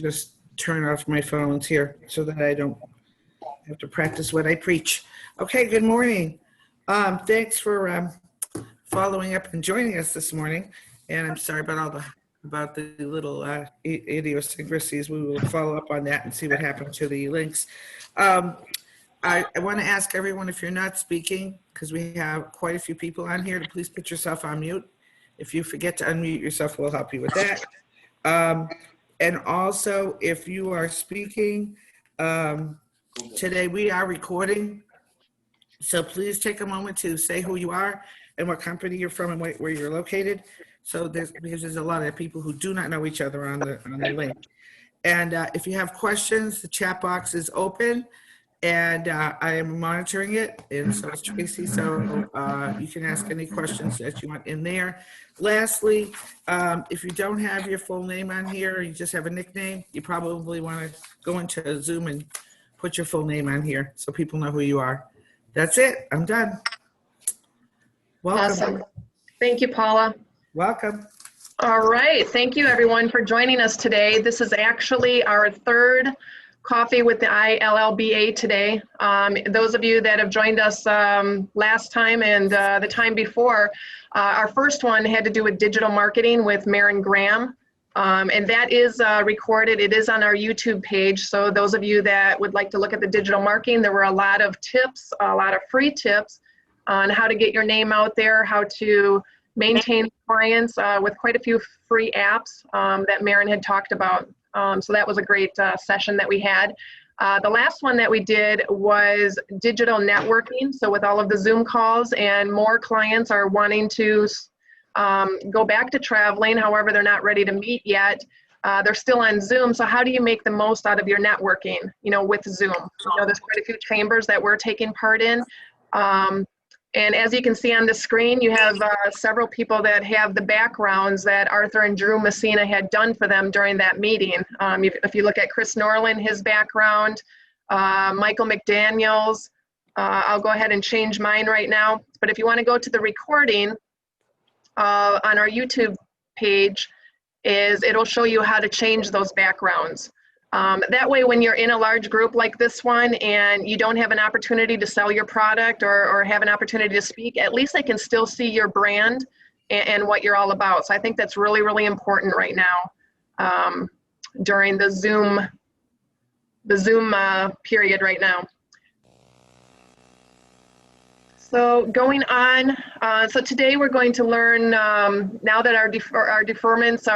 just turn off my phones here so that I don't have to practice what I preach. Okay, good morning. Thanks for following up and joining us this morning. And I'm sorry about the little idiosyncrasies. We will follow up on that and see what happened to the links. I want to ask everyone, if you're not speaking, because we have quite a few people on here, to please put yourself on mute. If you forget to unmute yourself, we'll help you with that. And also, if you are speaking, today we are recording, so please take a moment to say who you are and what company you're from and where you're located. So because there's a lot of people who do not know each other on the link. And if you have questions, the chat box is open, and I am monitoring it, and so is Tracy, so you can ask any questions that you want in there. Lastly, if you don't have your full name on here, or you just have a nickname, you probably want to go into Zoom and put your full name on here so people know who you are. That's it. I'm done. Welcome. Awesome. Thank you, Paula. Welcome. All right. Thank you, everyone, for joining us today. This is actually our third coffee with the ILLBA today. Those of you that have joined us last time and the time before, our first one had to do with digital marketing with Maren Graham. And that is recorded. It is on our YouTube page. So those of you that would like to look at the digital marketing, there were a lot of tips, a lot of free tips on how to get your name out there, how to maintain clients with quite a few free apps that Maren had talked about. So that was a great session that we had. The last one that we did was digital networking. So with all of the Zoom calls, and more clients are wanting to go back to traveling. However, they're not ready to meet yet. They're still on Zoom. So how do you make the most out of your networking, with Zoom? There's quite a few chambers that we're taking part in. And as you can see on the screen, you have several people that have the backgrounds that Arthur and Drew Messina had done for them during that meeting. If you look at Chris Norland, his background, Michael McDaniels, I'll go ahead and change mine right now. But if you want to go to the recording on our YouTube page, it'll show you how to change those backgrounds. That way, when you're in a large group like this one and you don't have an opportunity to sell your product or have an opportunity to speak, at least they can still see your brand and what you're all about. So I think that's really, really important right now during the Zoom period right now. So going on, so today we're going to learn, now that our deferments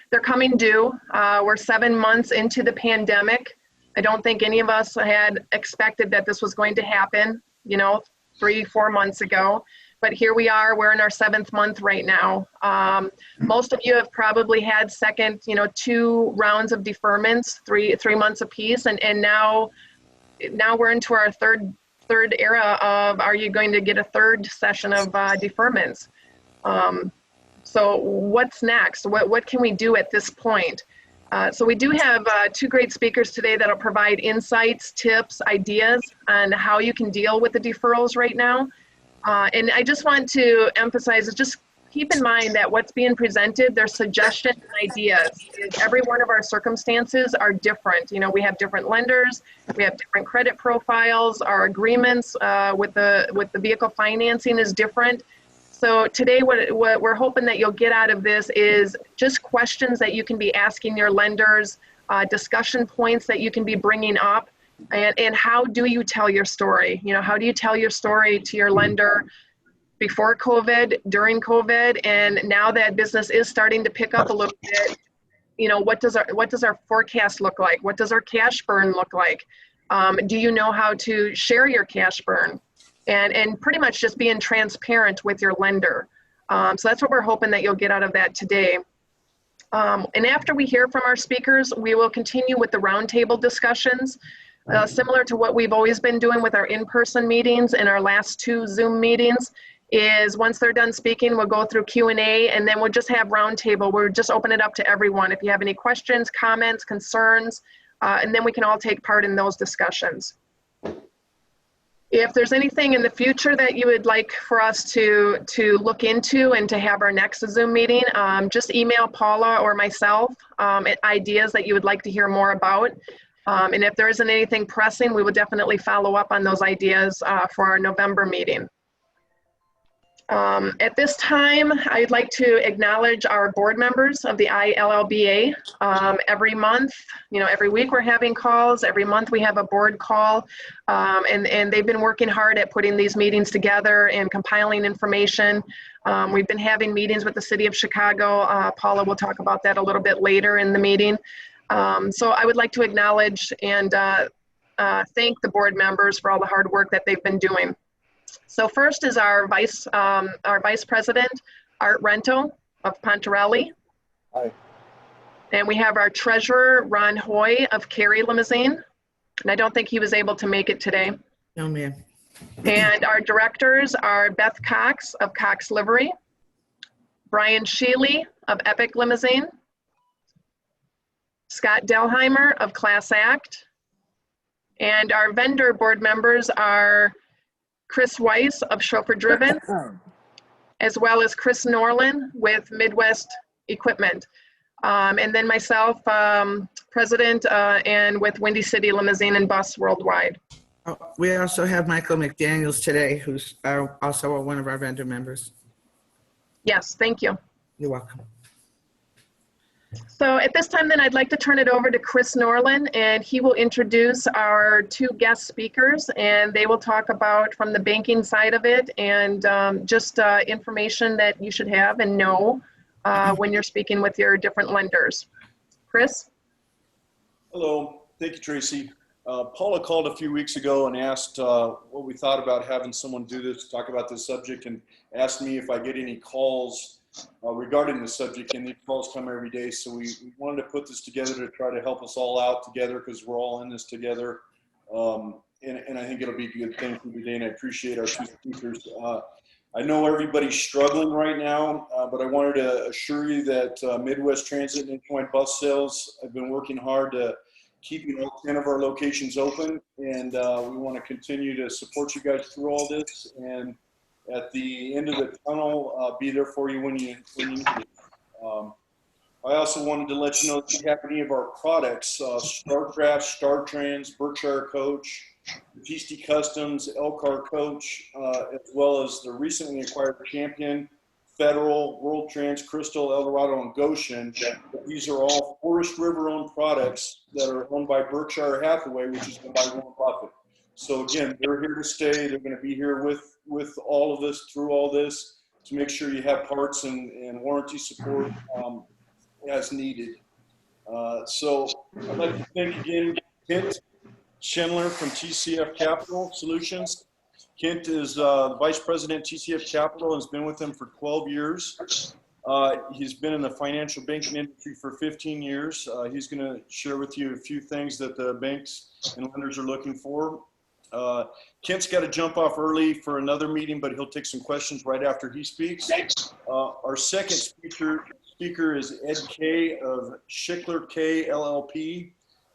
they're coming due. We're 7 months into the pandemic. I don't think any of us had expected that this was going to happen, 3-4 months ago. But here we are, we're in our 7th month right now. Most of you have probably had second, 2 rounds of deferments, three months apiece. And now we're into our third era of, are you going to get a third session of deferments? So what's next? What can we do at this point? So we do have 2 great speakers today that'll provide insights, tips, ideas on how you can deal with the deferrals right now. And I just want to emphasize, just keep in mind that what's being presented, they're suggestions and ideas. Every one of our circumstances are different. We have different lenders, we have different credit profiles, our agreements with the vehicle financing is different. So today what we're hoping that you'll get out of this is just questions that you can be asking your lenders, discussion points that you can be bringing up, and how do you tell your story? How do you tell your story to your lender before COVID, during COVID, and now that business is starting to pick up a little bit, what does our forecast look like? What does our cash burn look like? Do you know how to share your cash burn? And pretty much just being transparent with your lender. So that's what we're hoping that you'll get out of that today. And after we hear from our speakers, we will continue with the roundtable discussions, similar to what we've always been doing with our in-person meetings and our last 2 Zoom meetings. Is once they're done speaking, we'll go through Q&A, and then we'll just have roundtable. We'll just open it up to everyone. If you have any questions, comments, concerns, and then we can all take part in those discussions. If there's anything in the future that you would like for us to look into and to have our next Zoom meeting, just email Paula or myself ideas that you would like to hear more about. And if there isn't anything pressing, we will definitely follow up on those ideas for our November meeting. At this time, I'd like to acknowledge our board members of the ILLBA. Every month, every week we're having calls. Every month we have a board call. And they've been working hard at putting these meetings together and compiling information. We've been having meetings with the City of Chicago. Paula will talk about that a little bit later in the meeting. So I would like to acknowledge and thank the board members for all the hard work that they've been doing. So first is our vice president, Art Rento of Pontarelli. Hi. And we have our treasurer, Ron Hoy of Carey Limousine. And I don't think he was able to make it today. No, ma'am. And our directors are Beth Cox of Cox Livery, Brian Sheely of Epic Limousine, Scott Delheimer of Class Act, and our vendor board members are Chris Weiss of Chauffeur Driven, as well as Chris Norland with Midwest Equipment. And then myself, president, and with Windy City Limousine and Bus Worldwide. Oh, we also have Michael McDaniels today, who's also one of our vendor members. Yes, thank you. You're welcome. So at this time then I'd like to turn it over to Chris Norland, and he will introduce our two guest speakers, and they will talk about from the banking side of it and just information that you should have and know when you're speaking with your different lenders. Chris? Hello, thank you, Tracy. Paula called a few weeks ago and asked what we thought about having someone do this, talk about this subject, and asked me if I get any calls regarding the subject, and these calls come every day. So we wanted to put this together to try to help us all out together, because we're all in this together. And I think it'll be a good thing for today, and I appreciate our two speakers. I know everybody's struggling right now, but I wanted to assure you that Midwest Transit and Nationwide Bus Sales have been working hard to keeping all 10 of our locations open, and we want to continue to support you guys through all this, and at the end of the tunnel, be there for you when you need it. I also wanted to let you know if you have any of our products, StarCraft, StarTrans, Berkshire Coach, Batiste Customs, Elcar Coach, as well as the recently acquired Champion, Federal, World Trans, Crystal, Eldorado, and Goshen. These are all Forest River-owned products that are owned by Berkshire Hathaway, which is owned by Warren Buffett. So again, they're here to stay. They're going to be here with all of us through all this to make sure you have parts and warranty support as needed. So I'd like to thank again Kent Schindler from TCF Capital Solutions. Kent is the Vice President TCF Capital and has been with them for 12 years. He's been in the financial banking industry for 15 years. He's going to share with you a few things that the banks and lenders are looking for. Kent's got to jump off early for another meeting, but he'll take some questions right after he speaks. Our second speaker is Ed Kaye of Schickler Kaye LLP.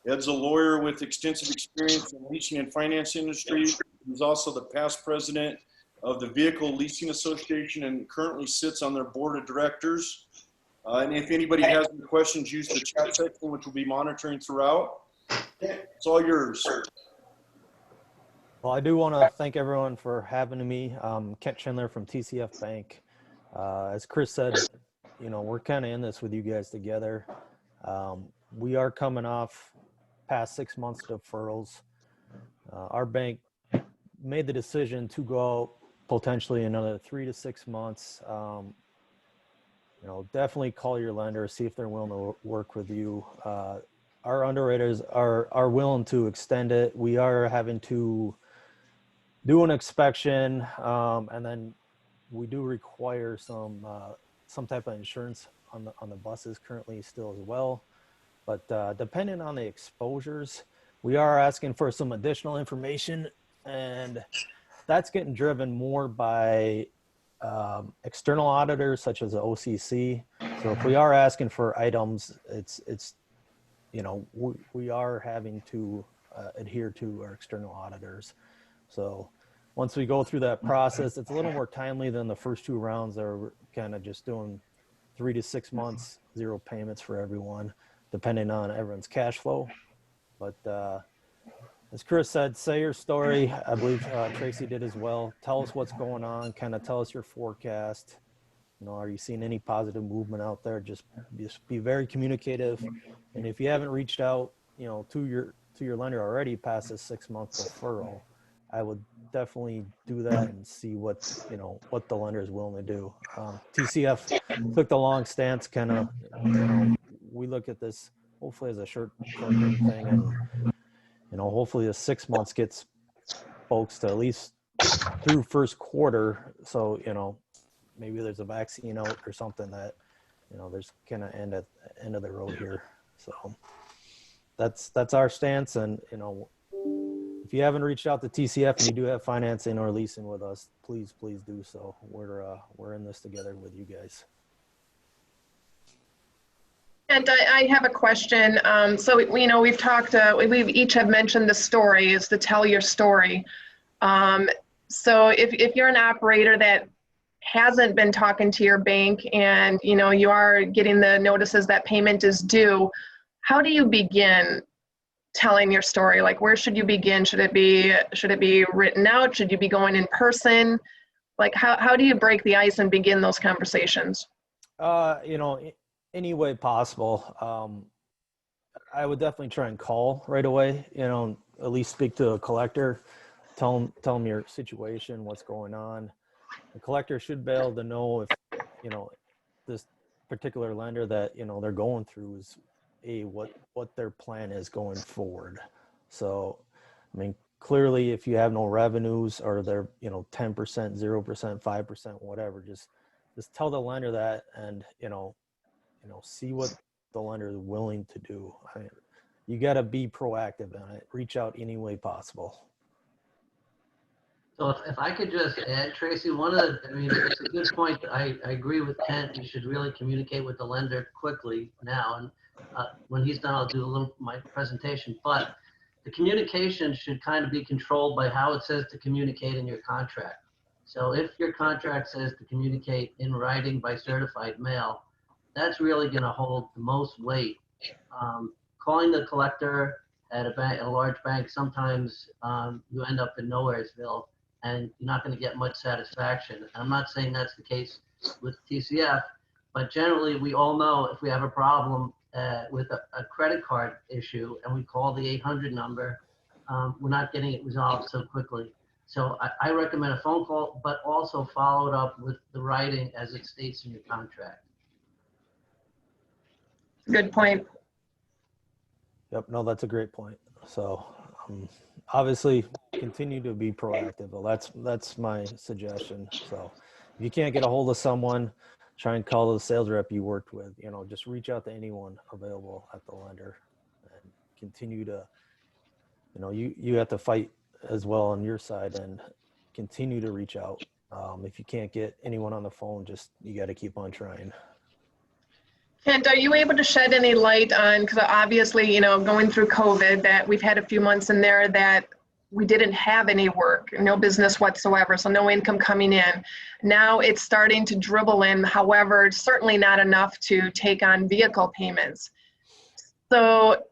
Ed's a lawyer with extensive experience in the leasing and finance industry. He's also the past president of the Vehicle Leasing Association and currently sits on their board of directors. And if anybody has any questions, use the chat section, which we'll be monitoring throughout. It's all yours. Well, I do want to thank everyone for having me. Kent Schindler from TCF Bank. As Chris said, we're kind of in this with you guys together. We are coming off past 6 months deferrals. Our bank made the decision to go out potentially another 3 to 6 months. Definitely call your lender, see if they're willing to work with you. Our underwriters are willing to extend it. We are having to do an inspection, and then we do require some type of insurance on the buses currently still as well. But depending on the exposures, we are asking for some additional information, and that's getting driven more by external auditors such as the OCC. So if we are asking for items, it's we are having to adhere to our external auditors. So once we go through that process, it's a little more timely than the first 2 rounds that are kind of just doing 3 to 6 months, 0 payments for everyone, depending on everyone's cash flow. But as Chris said, say your story. I believe Tracy did as well. Tell us what's going on. Kind of tell us your forecast. You know, are you seeing any positive movement out there? Just be very communicative. And if you haven't reached out, you know, to your lender already past this 6-month deferral, I would definitely do that and see what, you know, what the lender is willing to do. TCF took the long stance, kind of, you know, we look at this hopefully as a short-term thing, and, you know, hopefully the 6 months gets folks to at least through first quarter. So, you know, maybe there's a vaccine out or something that, you know, there's kind of end of the road here. So that's our stance. And, you know, if you haven't reached out to TCF and you do have financing or leasing with us, please do so. We're in this together with you guys. And I have a question. So, you know, we've talked, we've each have mentioned the story is to tell your story. So if you're an operator that hasn't been talking to your bank and, you know, you are getting the notices that payment is due, how do you begin telling your story? Like, where should you begin? Should it be written out? Should you be going in person? Like, how do you break the ice and begin those conversations? You know, any way possible. I would definitely try and call right away, you know, at least speak to a collector, tell them your situation, what's going on. The collector should be able to know if, you know, this particular lender that, you know, they're going through is what their plan is going forward. So, I mean, clearly if you have no revenues or they're, you know, 10%, 0%, 5%, whatever, just tell the lender that, and, you know, see what the lender is willing to do. I mean, you got to be proactive on it. Reach out any way possible. So if I could just add, Tracy, I mean, it's a good point. I agree with Kent. You should really communicate with the lender quickly now. And when he's done, I'll do my presentation. But the communication should kind of be controlled by how it says to communicate in your contract. So if your contract says to communicate in writing by certified mail, that's really going to hold the most weight. Calling the collector at a large bank, sometimes you end up in Nowheresville and you're not going to get much satisfaction. I'm not saying that's the case with TCF, but generally we all know if we have a problem with a credit card issue and we call the 800 number, we're not getting it resolved so quickly. So I recommend a phone call, but also follow it up with the writing as it states in your contract. Good point. Yep. No, that's a great point. So obviously continue to be proactive. Well, that's my suggestion. So if you can't get a hold of someone, try and call the sales rep you worked with, you know, just reach out to anyone available at the lender and continue to, you know, you have to fight as well on your side and continue to reach out. If you can't get anyone on the phone, you got to keep on trying. And are you able to shed any light on, because obviously, you know, going through COVID, that we've had a few months in there that we didn't have any work, no business whatsoever, so no income coming in. Now it's starting to dribble in, however, certainly not enough to take on vehicle payments. So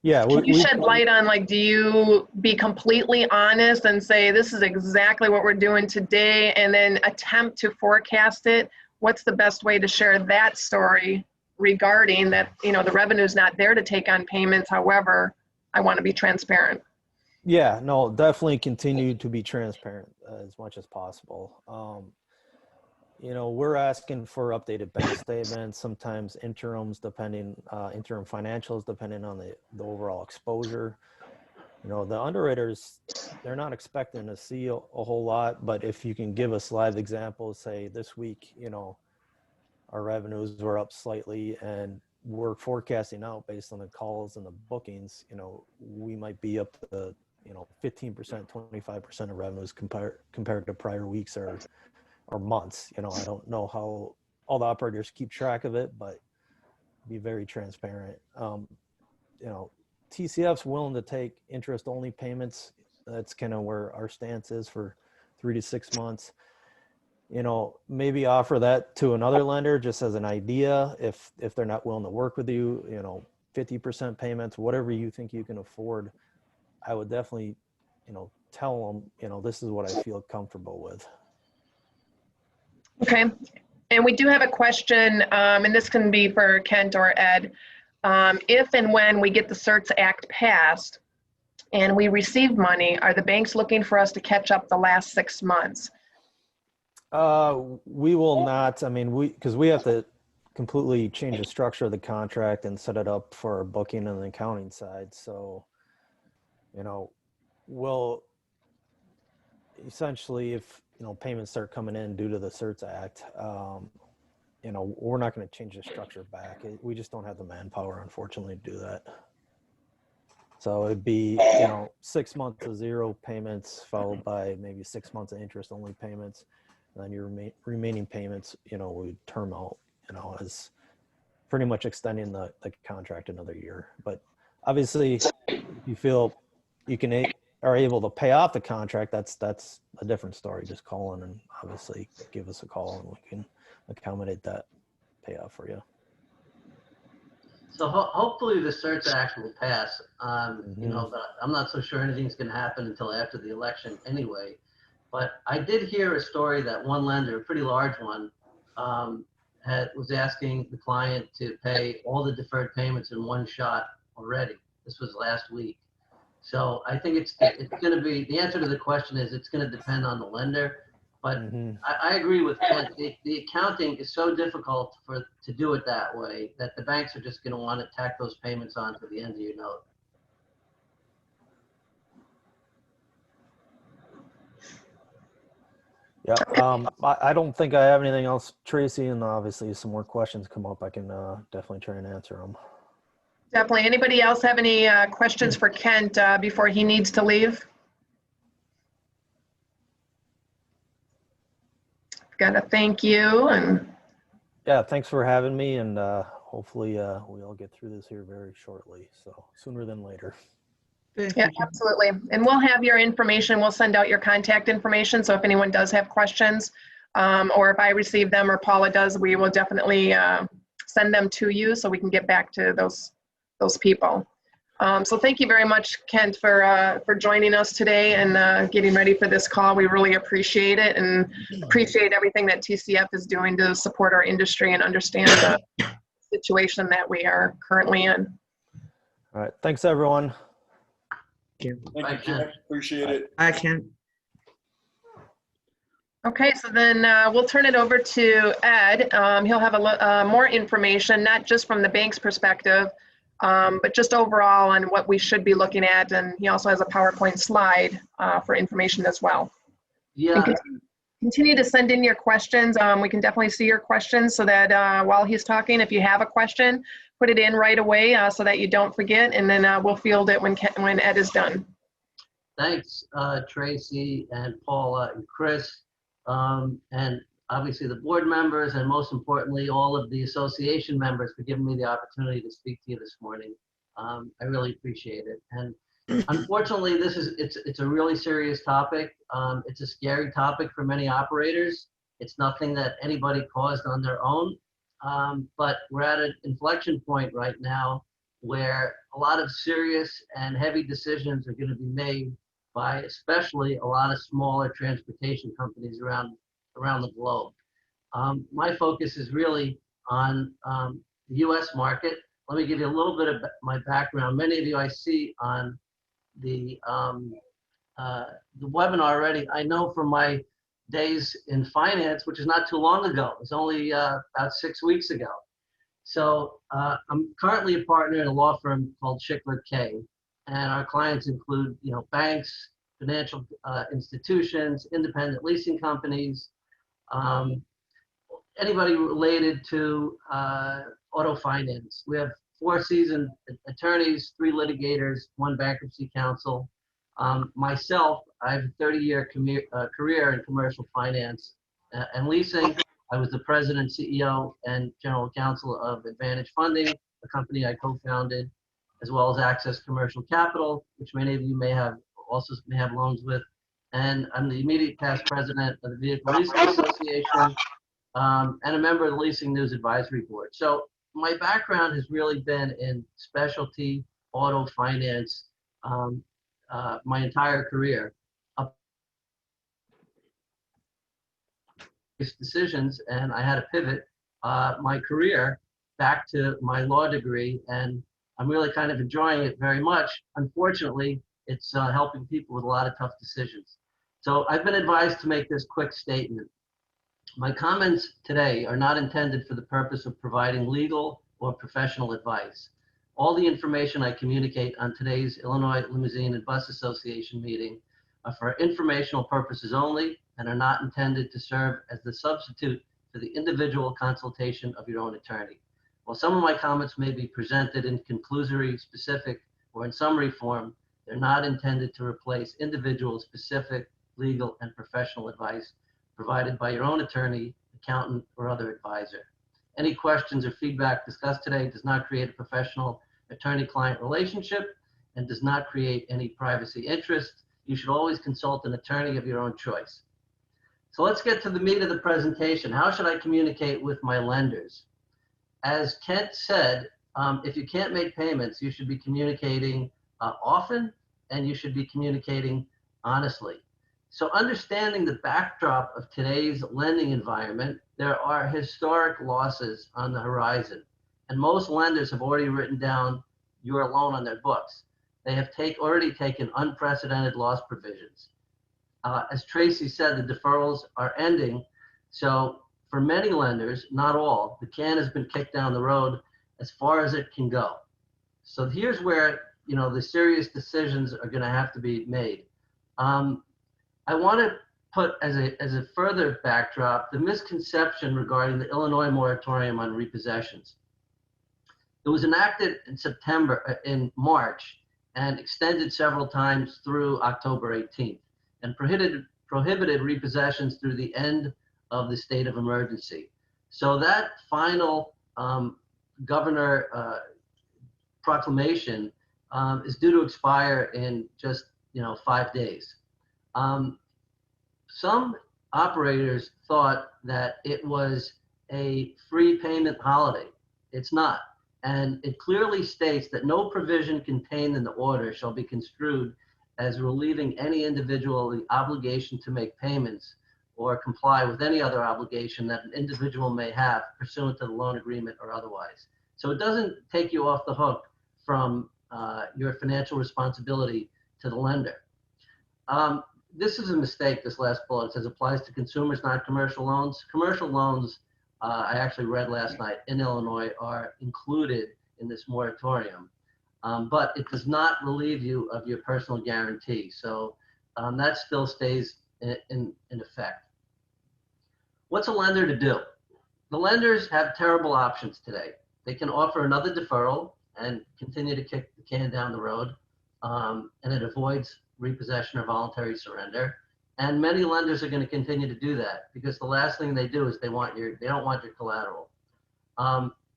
yeah, can you shed light on, like, do you be completely honest and say, this is exactly what we're doing today, and then attempt to forecast it? What's the best way to share that story regarding that, you know, the revenue's not there to take on payments. However, I want to be transparent. Yeah, no, definitely continue to be transparent as much as possible. You know, we're asking for updated bank statements, sometimes interims, interim financials, depending on the overall exposure. You know, the underwriters, they're not expecting to see a whole lot, but if you can give us live examples, say this week, you know, our revenues were up slightly and we're forecasting out based on the calls and the bookings, you know, we might be up to, you know, 15%, 25% of revenues compared to prior weeks or months. You know, I don't know how all the operators keep track of it, but be very transparent. You know, TCF's willing to take interest-only payments That's kind of where our stance is for 3 to 6 months. You know, maybe offer that to another lender just as an idea. If they're not willing to work with you, you know, 50% payments, whatever you think you can afford, I would definitely, you know, tell them, you know, this is what I feel comfortable with. Okay. And we do have a question, and this can be for Kent or Ed. If and when we get the CERTS Act passed and we receive money, are the banks looking for us to catch up the last 6 months? We will not. I mean, because we have to completely change the structure of the contract and set it up for our booking and the accounting side. So, you know, we'll essentially, if, you know, payments start coming in due to the CERTS Act, you know, we're not going to change the structure back. We just don't have the manpower, unfortunately, to do that. So it'd be, you know, 6 months of zero payments followed by maybe 6 months of interest only payments. And then your remaining payments, you know, we term out, you know, as pretty much extending the contract another year. But obviously, if you feel you are able to pay off the contract, that's a different story. Just call in and obviously give us a call and we can accommodate that payoff for you. So hopefully the CERTS Act will pass. You know, but I'm not so sure anything's going to happen until after the election anyway. But I did hear a story that one lender, a pretty large one, was asking the client to pay all the deferred payments in one shot already. This was last week. So I think it's going to be, the answer to the question is it's going to depend on the lender. But I agree with Ken. The accounting is so difficult to do it that way that the banks are just going to want to tack those payments on to the end of your note. Yeah, I don't think I have anything else, Tracy, and obviously if some more questions come up, I can definitely try and answer them. Definitely. Anybody else have any questions for Kent before he needs to leave? Got a thank you. And yeah, thanks for having me, and hopefully we all get through this here very shortly, so sooner than later. yeah, absolutely. And we'll have your information. We'll send out your contact information. So if anyone does have questions, or if I receive them or Paula does, we will definitely send them to you so we can get back to those people. So thank you very much, Kent, for joining us today and getting ready for this call. We really appreciate it and appreciate everything that TCF is doing to support our industry and understand the situation that we are currently in. All right. Thanks, everyone. Thank you, Ken. Appreciate it. I can. Okay, so then we'll turn it over to Ed. He'll have more information, not just from the bank's perspective, but just overall on what we should be looking at. And he also has a PowerPoint slide for information as well. Yeah. And continue to send in your questions. We can definitely see your questions so that while he's talking, if you have a question, put it in right away so that you don't forget, and then we'll field it when Ed is done. Thanks, Tracy and Paula and Chris, and obviously the board members, and most importantly, all of the association members for giving me the opportunity to speak to you this morning. I really appreciate it. And unfortunately, it's a really serious topic. It's a scary topic for many operators. It's nothing that anybody caused on their own. But we're at an inflection point right now where a lot of serious and heavy decisions are going to be made by especially a lot of smaller transportation companies around the globe. My focus is really on the U.S. market. Let me give you a little bit of my background. Many of you I see on the webinar already. I know from my days in finance, which is not too long ago. It was only about 6 weeks ago. So I'm currently a partner in a law firm called Schickler Kaye, and our clients include, banks, financial institutions, independent leasing companies, anybody related to auto finance. We have 4 seasoned attorneys, 3 litigators, 1 bankruptcy counsel. Myself, I have a 30-year career in commercial finance and leasing. I was the president, CEO, and general counsel of Advantage Funding, a company I co-founded, as well as Access Commercial Capital, which many of you may have also may have loans with. And I'm the immediate past president of the Vehicle Leasing Association, and a member of the Leasing News Advisory Board. So my background has really been in specialty auto finance my entire career. Up decisions, and I had to pivot my career back to my law degree, and I'm really kind of enjoying it very much. Unfortunately, it's helping people with a lot of tough decisions. So I've been advised to make this quick statement. My comments today are not intended for the purpose of providing legal or professional advice. All the information I communicate on today's Illinois Limousine and Bus Association meeting are for informational purposes only and are not intended to serve as the substitute for the individual consultation of your own attorney. While some of my comments may be presented in conclusory, specific, or in summary form, they're not intended to replace individual specific legal and professional advice provided by your own attorney, accountant, or other advisor. Any questions or feedback discussed today does not create a professional attorney-client relationship and does not create any privacy interest. You should always consult an attorney of your own choice. So let's get to the meat of the presentation. How should I communicate with my lenders? As Kent said, if you can't make payments, you should be communicating often, and you should be communicating honestly. So understanding the backdrop of today's lending environment, there are historic losses on the horizon. And most lenders have already written down your loan on their books. They have already taken unprecedented loss provisions. As Tracy said, the deferrals are ending. So for many lenders, not all, the can has been kicked down the road as far as it can go. So here's where, the serious decisions are going to have to be made. I want to put as a further backdrop the misconception regarding the Illinois moratorium on repossessions. It was enacted in March, and extended several times through October 18th, and prohibited repossessions through the end of the state of emergency. So that final governor proclamation is due to expire in just 5 days. Some operators thought that it was a free payment holiday. It's not. And it clearly states that no provision contained in the order shall be construed as relieving any individual the obligation to make payments or comply with any other obligation that an individual may have pursuant to the loan agreement or otherwise. So it doesn't take you off the hook from your financial responsibility to the lender. This is a mistake, this last bullet. It says applies to consumers, not commercial loans. Commercial loans, I actually read last night, in Illinois are included in this moratorium, but it does not relieve you of your personal guarantee. So that still stays in effect. What's a lender to do? The lenders have terrible options today. They can offer another deferral and continue to kick the can down the road, and it avoids repossession or voluntary surrender. And many lenders are going to continue to do that because the last thing they do is they don't want your collateral.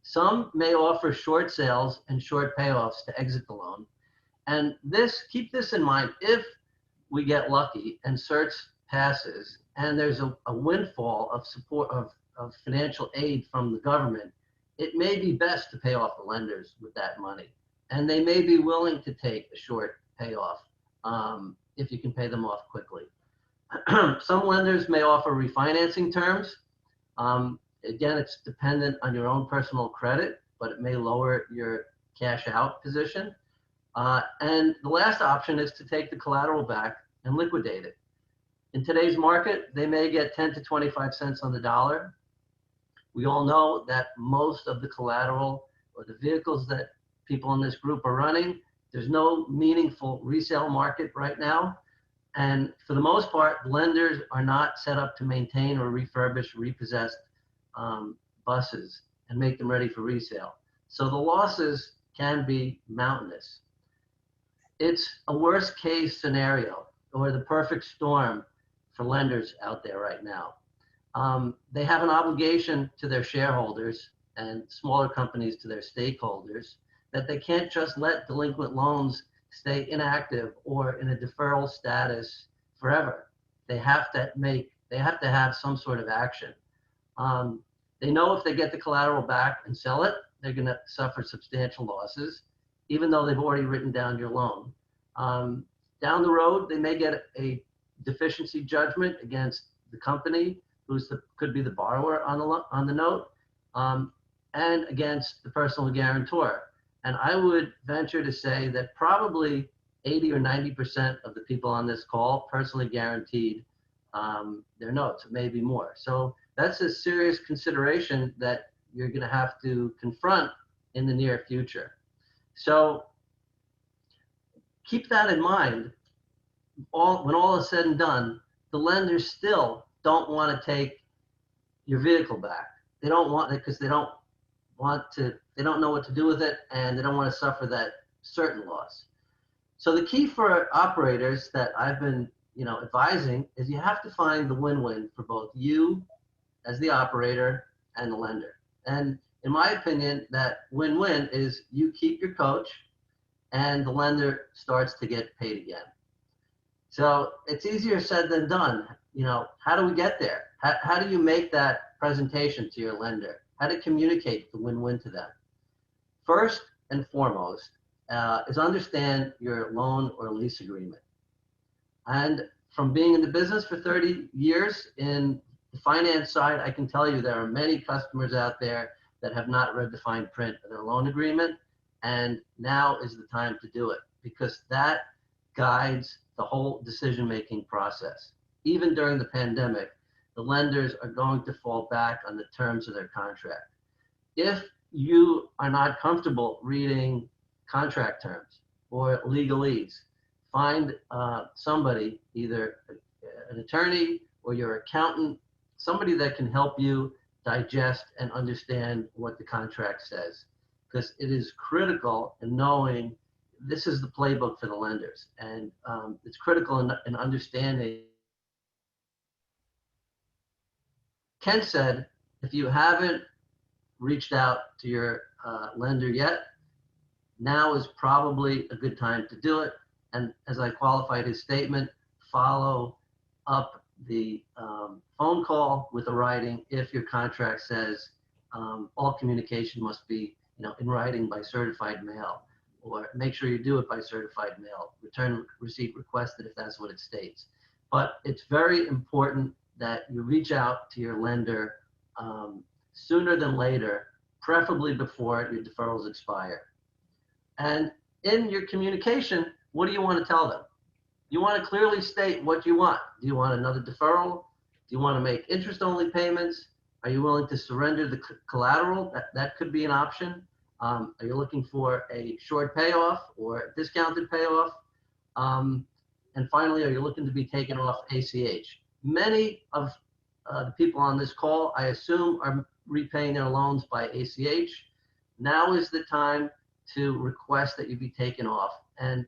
Some may offer short sales and short payoffs to exit the loan. And keep this in mind, if we get lucky and search passes and there's a windfall of support of financial aid from the government, it may be best to pay off the lenders with that money. And they may be willing to take a short payoff if you can pay them off quickly. Some lenders may offer refinancing terms. Again, it's dependent on your own personal credit, but it may lower your cash out position. And the last option is to take the collateral back and liquidate it. In today's market, they may get 10 to 25 cents on the dollar. We all know that most of the collateral or the vehicles that people in this group are running, there's no meaningful resale market right now. And for the most part, lenders are not set up to maintain or refurbish repossessed buses and make them ready for resale. So the losses can be mountainous. It's a worst case scenario or the perfect storm for lenders out there right now. They have an obligation to their shareholders and smaller companies to their stakeholders that they can't just let delinquent loans stay inactive or in a deferral status forever. They have to have some sort of action. They know if they get the collateral back and sell it, they're going to suffer substantial losses, even though they've already written down your loan. Down the road, they may get a deficiency judgment against the company, could be the borrower on the note, and against the personal guarantor. And I would venture to say that probably 80 or 90% of the people on this call personally guaranteed their notes, maybe more. So that's a serious consideration that you're going to have to confront in the near future. So keep that in mind. When all is said and done, the lenders still don't want to take your vehicle back. They don't want it because they don't know what to do with it, and they don't want to suffer that certain loss. So the key for operators that I've been advising is you have to find the win-win for both you as the operator and the lender. And in my opinion, that win-win is you keep your coach and the lender starts to get paid again. So it's easier said than done. How do we get there? How do you make that presentation to your lender? How to communicate the win-win to them? First and foremost is understand your loan or lease agreement. And from being in the business for 30 years in the finance side, I can tell you there are many customers out there that have not read the fine print of their loan agreement. And now is the time to do it, because that guides the whole decision-making process. Even during the pandemic, the lenders are going to fall back on the terms of their contract. If you are not comfortable reading contract terms or legalese, find somebody, either an attorney or your accountant, somebody that can help you digest and understand what the contract says, because it is critical in knowing this is the playbook for the lenders, and it's critical in understanding. Ken said, if you haven't reached out to your lender yet, now is probably a good time to do it. And as I qualified his statement, follow up the phone call with a writing if your contract says all communication must be in writing by certified mail, or make sure you do it by certified mail, return receipt requested if that's what it states. But it's very important that you reach out to your lender sooner than later, preferably before your deferrals expire. And in your communication, what do you want to tell them? You want to clearly state what you want. Do you want another deferral? Do you want to make interest-only payments? Are you willing to surrender the collateral? That could be an option. Are you looking for a short payoff or a discounted payoff? And finally, are you looking to be taken off ACH? Many of the people on this call, I assume, are repaying their loans by ACH. Now is the time to request that you be taken off, and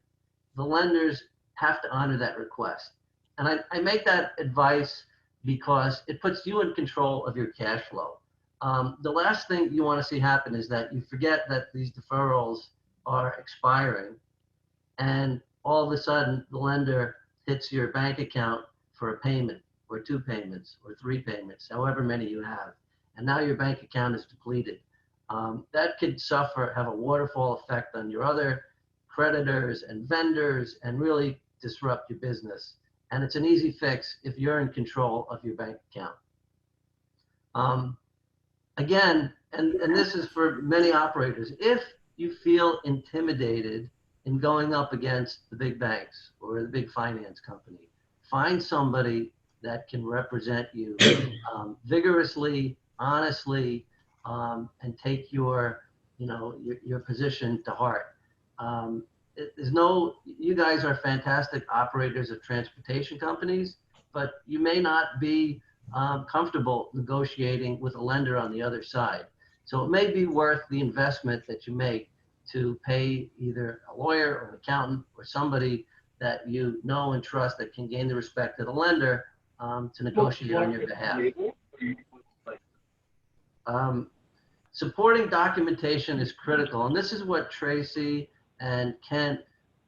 the lenders have to honor that request. And I make that advice because it puts you in control of your cash flow. The last thing you want to see happen is that you forget that these deferrals are expiring, and all of a sudden the lender hits your bank account for a payment or 2 payments or 3 payments, however many you have, and now your bank account is depleted. That could have a waterfall effect on your other creditors and vendors and really disrupt your business. And it's an easy fix if you're in control of your bank account. Again, and this is for many operators, if you feel intimidated in going up against the big banks or the big finance company, find somebody that can represent you vigorously, honestly, and take your position to heart. You guys are fantastic operators of transportation companies, but you may not be comfortable negotiating with a lender on the other side. So it may be worth the investment that you make to pay either a lawyer or an accountant or somebody that you know and trust that can gain the respect of the lender to negotiate on your behalf. Supporting documentation is critical, and this is what Tracy and Kent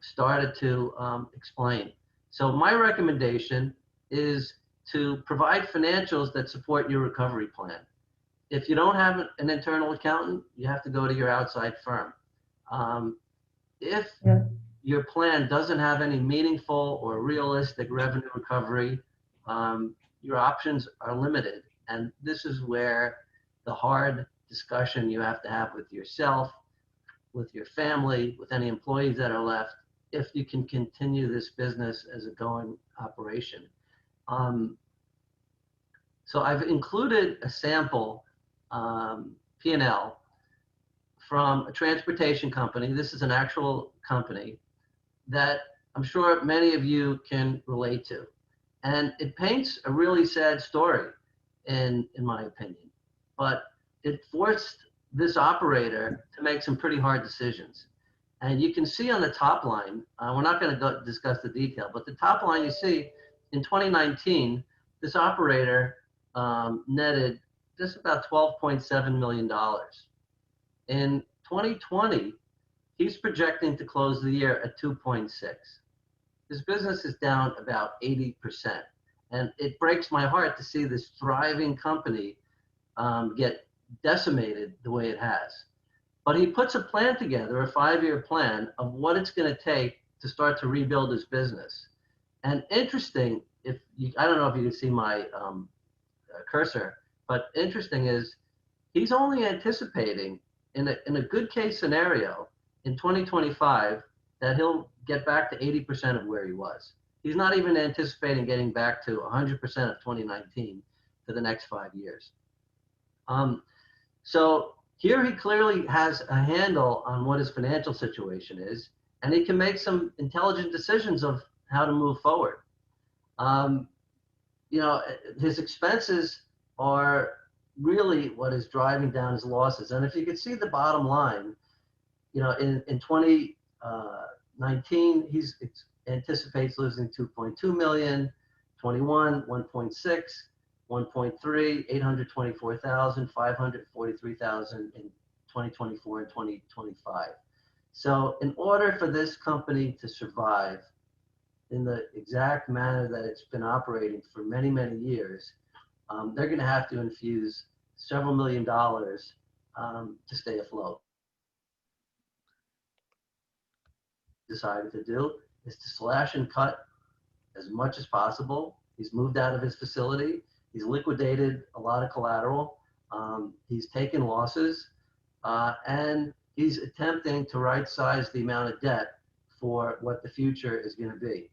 started to explain. So my recommendation is to provide financials that support your recovery plan. If you don't have an internal accountant, you have to go to your outside firm. If your plan doesn't have any meaningful or realistic revenue recovery, your options are limited. And this is where the hard discussion you have to have with yourself, with your family, with any employees that are left, if you can continue this business as a going operation. So I've included a sample P&L from a transportation company. This is an actual company that I'm sure many of you can relate to. And it paints a really sad story, in my opinion. But it forced this operator to make some pretty hard decisions. And you can see on the top line, we're not going to discuss the detail, but the top line you see, in 2019, this operator netted just about $12.7 million. In 2020, he's projecting to close the year at 2.6. His business is down about 80%. And it breaks my heart to see this thriving company get decimated the way it has. But he puts a plan together, a 5-year plan of what it's going to take to start to rebuild his business. And interesting, I don't know if you can see my cursor, but interesting is he's only anticipating in a good case scenario in 2025 that he'll get back to 80% of where he was. He's not even anticipating getting back to 100% of 2019 for the next 5 years. So here he clearly has a handle on what his financial situation is, and he can make some intelligent decisions of how to move forward. You know, his expenses are really what is driving down his losses. And if you could see the bottom line, you know, in 2019, he anticipates losing 2.2 million, 21, 1.6, 1.3, 824,000, 543,000 in 2024 and 2025. So in order for this company to survive in the exact manner that it's been operating for many, many years, they're going to have to infuse several $1 million to stay afloat. Decided to do is to slash and cut as much as possible. He's moved out of his facility. He's liquidated a lot of collateral. He's taken losses, and he's attempting to right-size the amount of debt for what the future is going to be.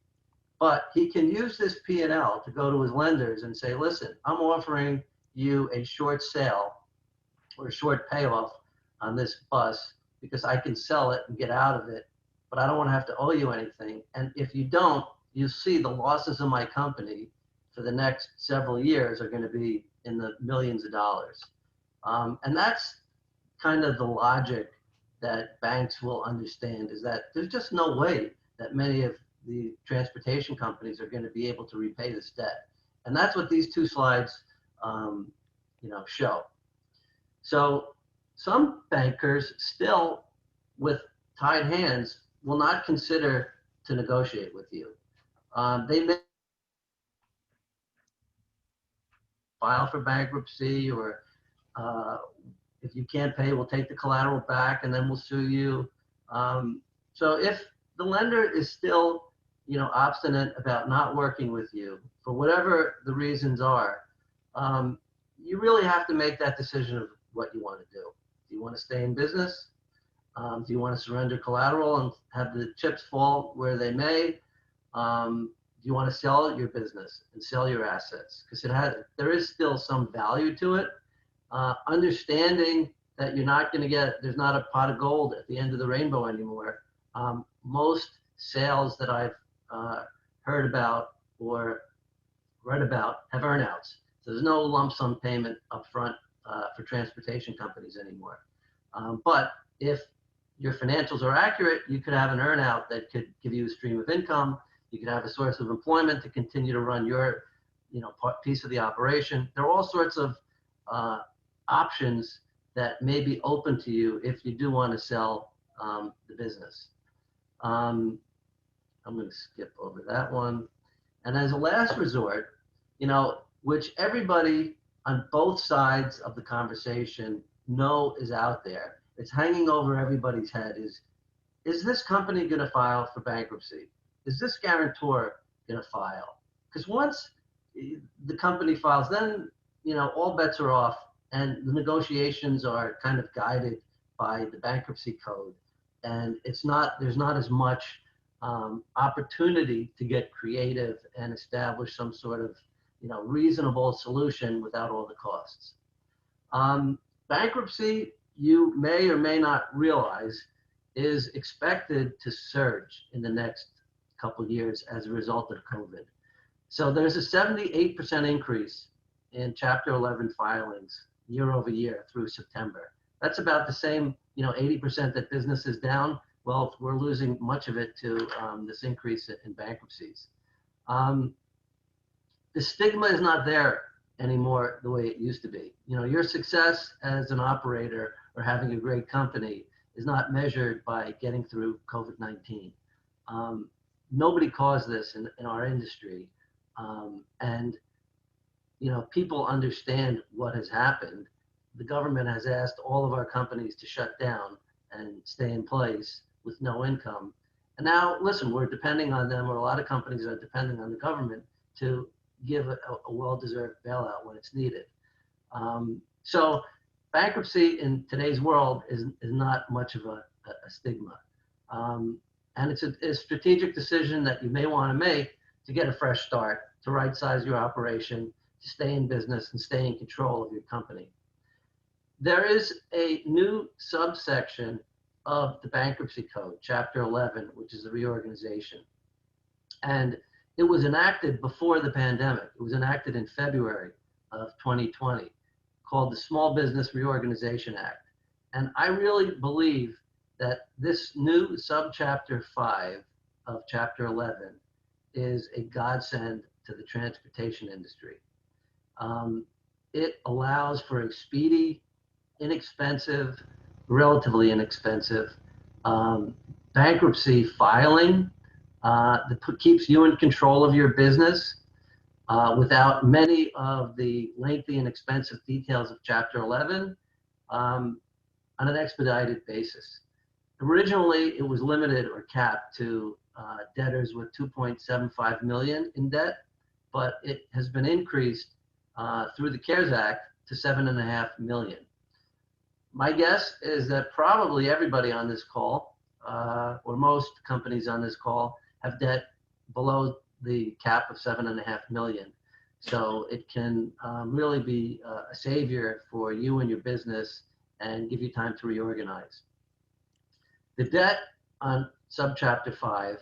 But he can use this P&L to go to his lenders and say, listen, I'm offering you a short sale or a short payoff on this bus because I can sell it and get out of it, but I don't want to have to owe you anything. And if you don't, you see the losses of my company for the next several years are going to be in the millions of dollars. And that's kind of the logic that banks will understand, is that there's just no way that many of the transportation companies are going to be able to repay this debt. And that's what these two slides show. So some bankers still, with tied hands, will not consider to negotiate with you. They may file for bankruptcy, or if you can't pay, we'll take the collateral back and then we'll sue you. So if the lender is still, obstinate about not working with you for whatever the reasons are, you really have to make that decision of what you want to do. Do you want to stay in business? Do you want to surrender collateral and have the chips fall where they may? Do you want to sell your business and sell your assets? Because there is still some value to it. Understanding that you're not going to there's not a pot of gold at the end of the rainbow anymore. Most sales that I've heard about or read about have earnouts. So there's no lump sum payment up front for transportation companies anymore. But if your financials are accurate, you could have an earnout that could give you a stream of income. You could have a source of employment to continue to run your, piece of the operation. There are all sorts of options that may be open to you if you do want to sell the business. I'm going to skip over that one. And as a last resort, which everybody on both sides of the conversation know is out there, it's hanging over everybody's head, is this company going to file for bankruptcy? Is this guarantor going to file? Because once the company files, then, all bets are off, and the negotiations are kind of guided by the bankruptcy code. And there's not as much opportunity to get creative and establish some sort of, reasonable solution without all the costs. Bankruptcy, you may or may not realize, is expected to surge in the next couple of years as a result of COVID. So there's a 78% increase in Chapter 11 filings year over year through September. That's about the same, 80% that business is down. Well, we're losing much of it to this increase in bankruptcies. The stigma is not there anymore the way it used to be. Your success as an operator or having a great company is not measured by getting through COVID-19. Nobody caused this in our industry. And people understand what has happened. The government has asked all of our companies to shut down and stay in place with no income. And now, listen, we're depending on them, or a lot of companies are depending on the government to give a well-deserved bailout when it's needed. So bankruptcy in today's world is not much of a stigma. And it's a strategic decision that you may want to make to get a fresh start, to right-size your operation, to stay in business and stay in control of your company. There is a new subsection of the bankruptcy code, Chapter 11, which is the reorganization. And it was enacted before the pandemic. It was enacted in February of 2020, called the Small Business Reorganization Act. And I really believe that this new subchapter 5 of Chapter 11 is a godsend to the transportation industry. It allows for a speedy, inexpensive, relatively inexpensive bankruptcy filing that keeps you in control of your business without many of the lengthy and expensive details of Chapter 11 on an expedited basis. Originally, it was limited or capped to debtors with 2.75 million in debt, but it has been increased through the CARES Act to 7.5 million. My guess is that probably everybody on this call, or most companies on this call, have debt below the cap of 7.5 million. So it can really be a savior for you and your business and give you time to reorganize. The debt on subchapter 5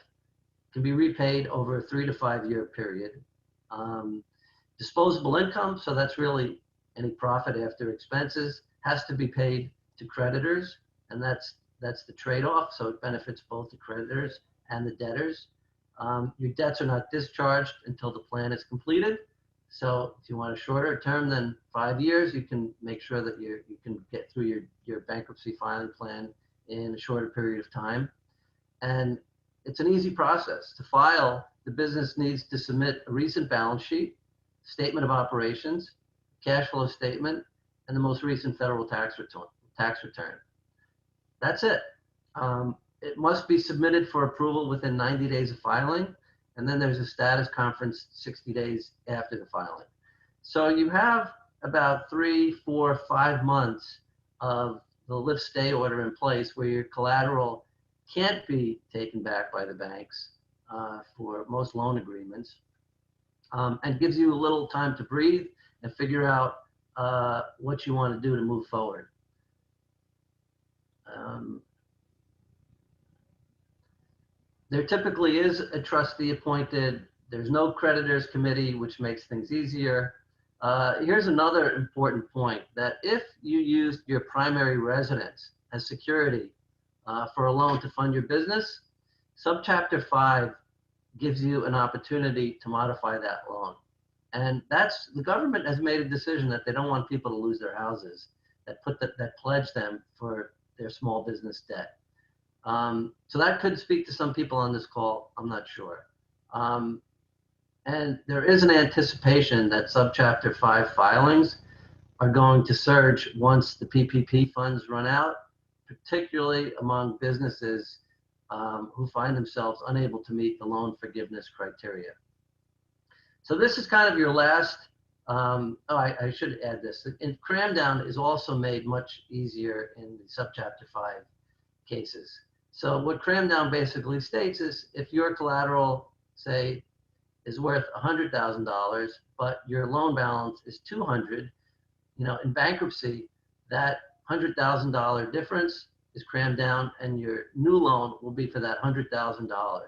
can be repaid over a 3 to 5 year period. Disposable income, so that's really any profit after expenses, has to be paid to creditors, and that's the trade-off, so it benefits both the creditors and the debtors. Your debts are not discharged until the plan is completed, so if you want a shorter term than 5 years, you can make sure that you can get through your bankruptcy filing plan in a shorter period of time. And it's an easy process. To file, the business needs to submit a recent balance sheet, statement of operations, cash flow statement, and the most recent federal tax return. That's it. It must be submitted for approval within 90 days of filing, and then there's a status conference 60 days after the filing. So you have about 3, 4, 5 months of the lift stay order in place where your collateral can't be taken back by the banks for most loan agreements, and gives you a little time to breathe and figure out what you want to do to move forward. There typically is a trustee appointed. There's no creditors committee, which makes things easier. Here's another important point, that if you used your primary residence as security for a loan to fund your business, subchapter 5 gives you an opportunity to modify that loan. And the government has made a decision that they don't want people to lose their houses, that pledge them for their small business debt. So that could speak to some people on this call. I'm not sure. And there is an anticipation that Subchapter 5 filings are going to surge once the PPP funds run out, particularly among businesses who find themselves unable to meet the loan forgiveness criteria. So this is kind of your last, I should add this. And cram down is also made much easier in the Subchapter 5 cases. So what cram down basically states is if your collateral, say, is worth $100,000, but your loan balance is $200,000, in bankruptcy, that $100,000 difference is crammed down, and your new loan will be for that $100,000.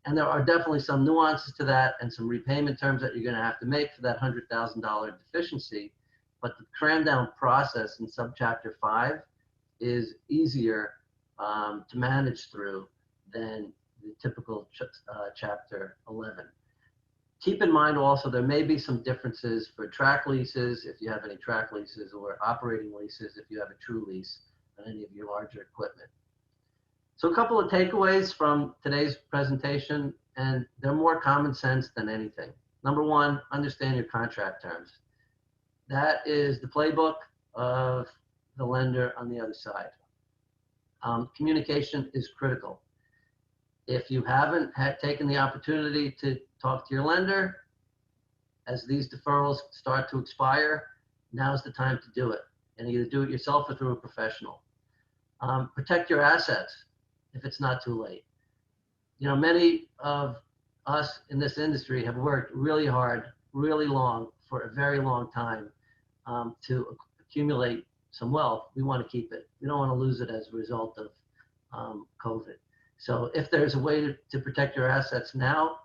And there are definitely some nuances to that and some repayment terms that you're going to have to make for that $100,000 deficiency. But the cram down process in Subchapter 5 is easier to manage through than the typical Chapter 11. Keep in mind also there may be some differences for track leases, if you have any track leases, or operating leases if you have a true lease on any of your larger equipment. So a couple of takeaways from today's presentation, and they're more common sense than anything. Number one, understand your contract terms. That is the playbook of the lender on the other side. Communication is critical. If you haven't taken the opportunity to talk to your lender, as these deferrals start to expire, now's the time to do it. And either do it yourself or through a professional. Protect your assets if it's not too late. Many of us in this industry have worked really hard, really long, for a very long time to accumulate some wealth. We want to keep it. We don't want to lose it as a result of COVID. So if there's a way to protect your assets now,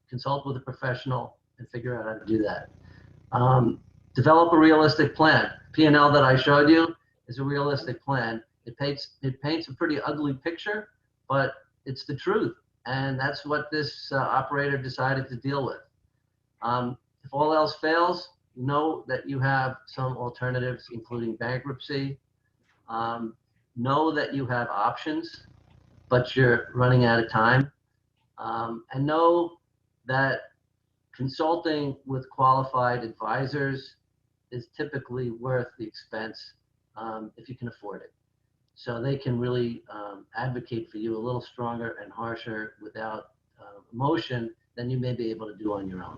consult with a professional and figure out how to do that. Develop a realistic plan. P&L that I showed you is a realistic plan. It paints a pretty ugly picture, but it's the truth. And that's what this operator decided to deal with. If all else fails, know that you have some alternatives, including bankruptcy. Know that you have options, but you're running out of time. And know that consulting with qualified advisors is typically worth the expense if you can afford it. So they can really advocate for you a little stronger and harsher without emotion than you may be able to do on your own.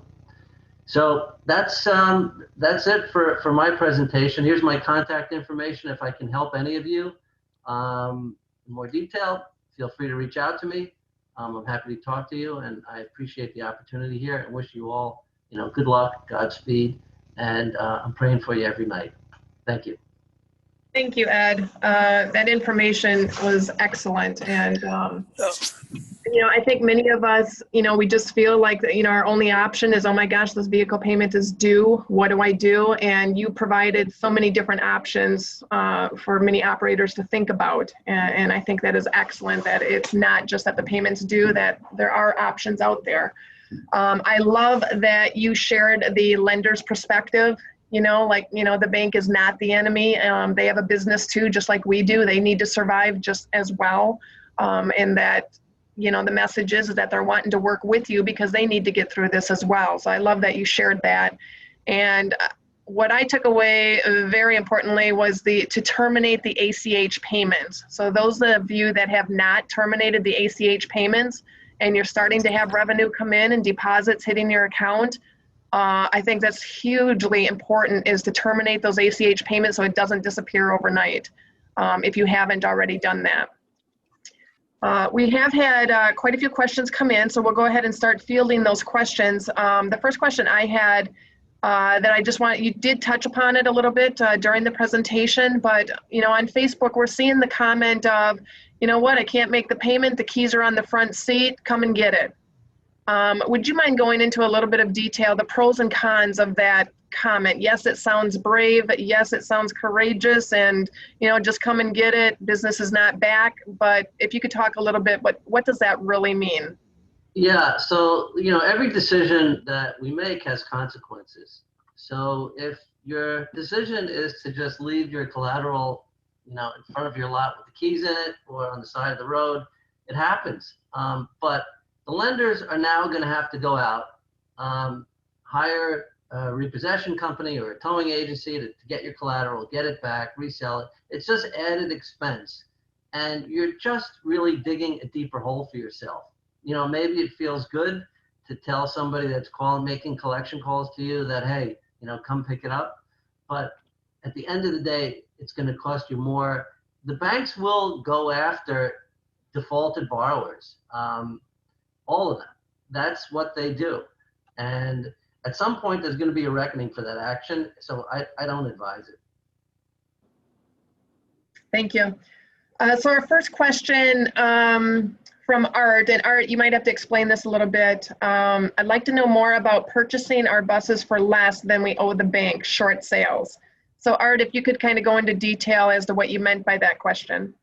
So that's it for my presentation. Here's my contact information. If I can help any of you in more detail, feel free to reach out to me. I'm happy to talk to you, and I appreciate the opportunity here and wish you all, good luck, Godspeed, and I'm praying for you every night. Thank you. Thank you, Ed. That information was excellent. And, I think many of us, we just feel like, our only option is, oh my gosh, this vehicle payment is due. What do I do? And you provided so many different options for many operators to think about. And I think that is excellent, that it's not just that the payment's due, that there are options out there. I love that you shared the lender's perspective. The bank is not the enemy. They have a business too, just like we do. They need to survive just as well. And that, the message is that they're wanting to work with you because they need to get through this as well. So I love that you shared that. And what I took away very importantly was to terminate the ACH payments. So those of you that have not terminated the ACH payments and you're starting to have revenue come in and deposits hitting your account, I think that's hugely important, is to terminate those ACH payments so it doesn't disappear overnight, if you haven't already done that. We have had quite a few questions come in, so we'll go ahead and start fielding those questions. The first question I had that I just want, you did touch upon it a little bit during the presentation, but on Facebook we're seeing the comment of, I can't make the payment, the keys are on the front seat, come and get it. Would you mind going into a little bit of detail, the pros and cons of that comment? Yes, it sounds brave. Yes, it sounds courageous, and just come and get it. Business is not back. But if you could talk a little bit, what does that really mean? Yeah. So every decision that we make has consequences. So if your decision is to just leave your collateral in front of your lot with the keys in it or on the side of the road. It happens. But the lenders are now going to have to go out, hire a repossession company or a towing agency to get your collateral, get it back, resell it. It's just added expense. And you're just really digging a deeper hole for yourself. Maybe it feels good to tell somebody that's making collection calls to you that, hey, come pick it up. But at the end of the day, it's going to cost you more. The banks will go after defaulted borrowers, all of them. That's what they do. And at some point, there's going to be a reckoning for that action. So I don't advise it. Thank you. So our first question from Art, and Art, you might have to explain this a little bit. I'd like to know more about purchasing our buses for less than we owe the bank, short sales. So Art, if you could kind of go into detail as to what you meant by that question.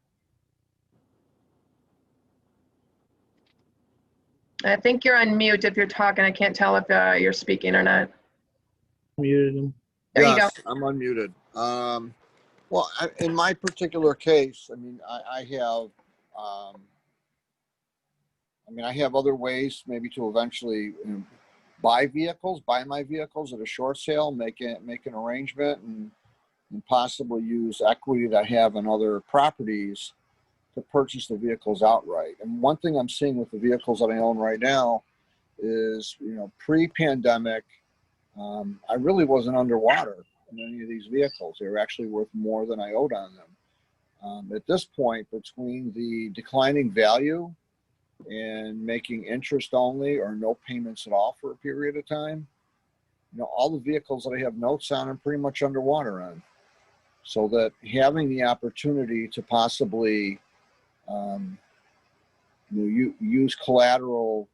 I think you're on mute if you're talking. I can't tell if you're speaking or not. Muted him. There you go. Yes, I'm unmuted. Well, in my particular case, I have other ways maybe to eventually buy my vehicles at a short sale, make an arrangement and possibly use equity that I have in other properties to purchase the vehicles outright. And one thing I'm seeing with the vehicles that I own right now is, pre-pandemic, I really wasn't underwater in any of these vehicles. They were actually worth more than I owed on them. At this point, between the declining value and making interest only or no payments at all for a period of time, all the vehicles that I have notes on, I'm pretty much underwater on. So that having the opportunity to possibly use collateral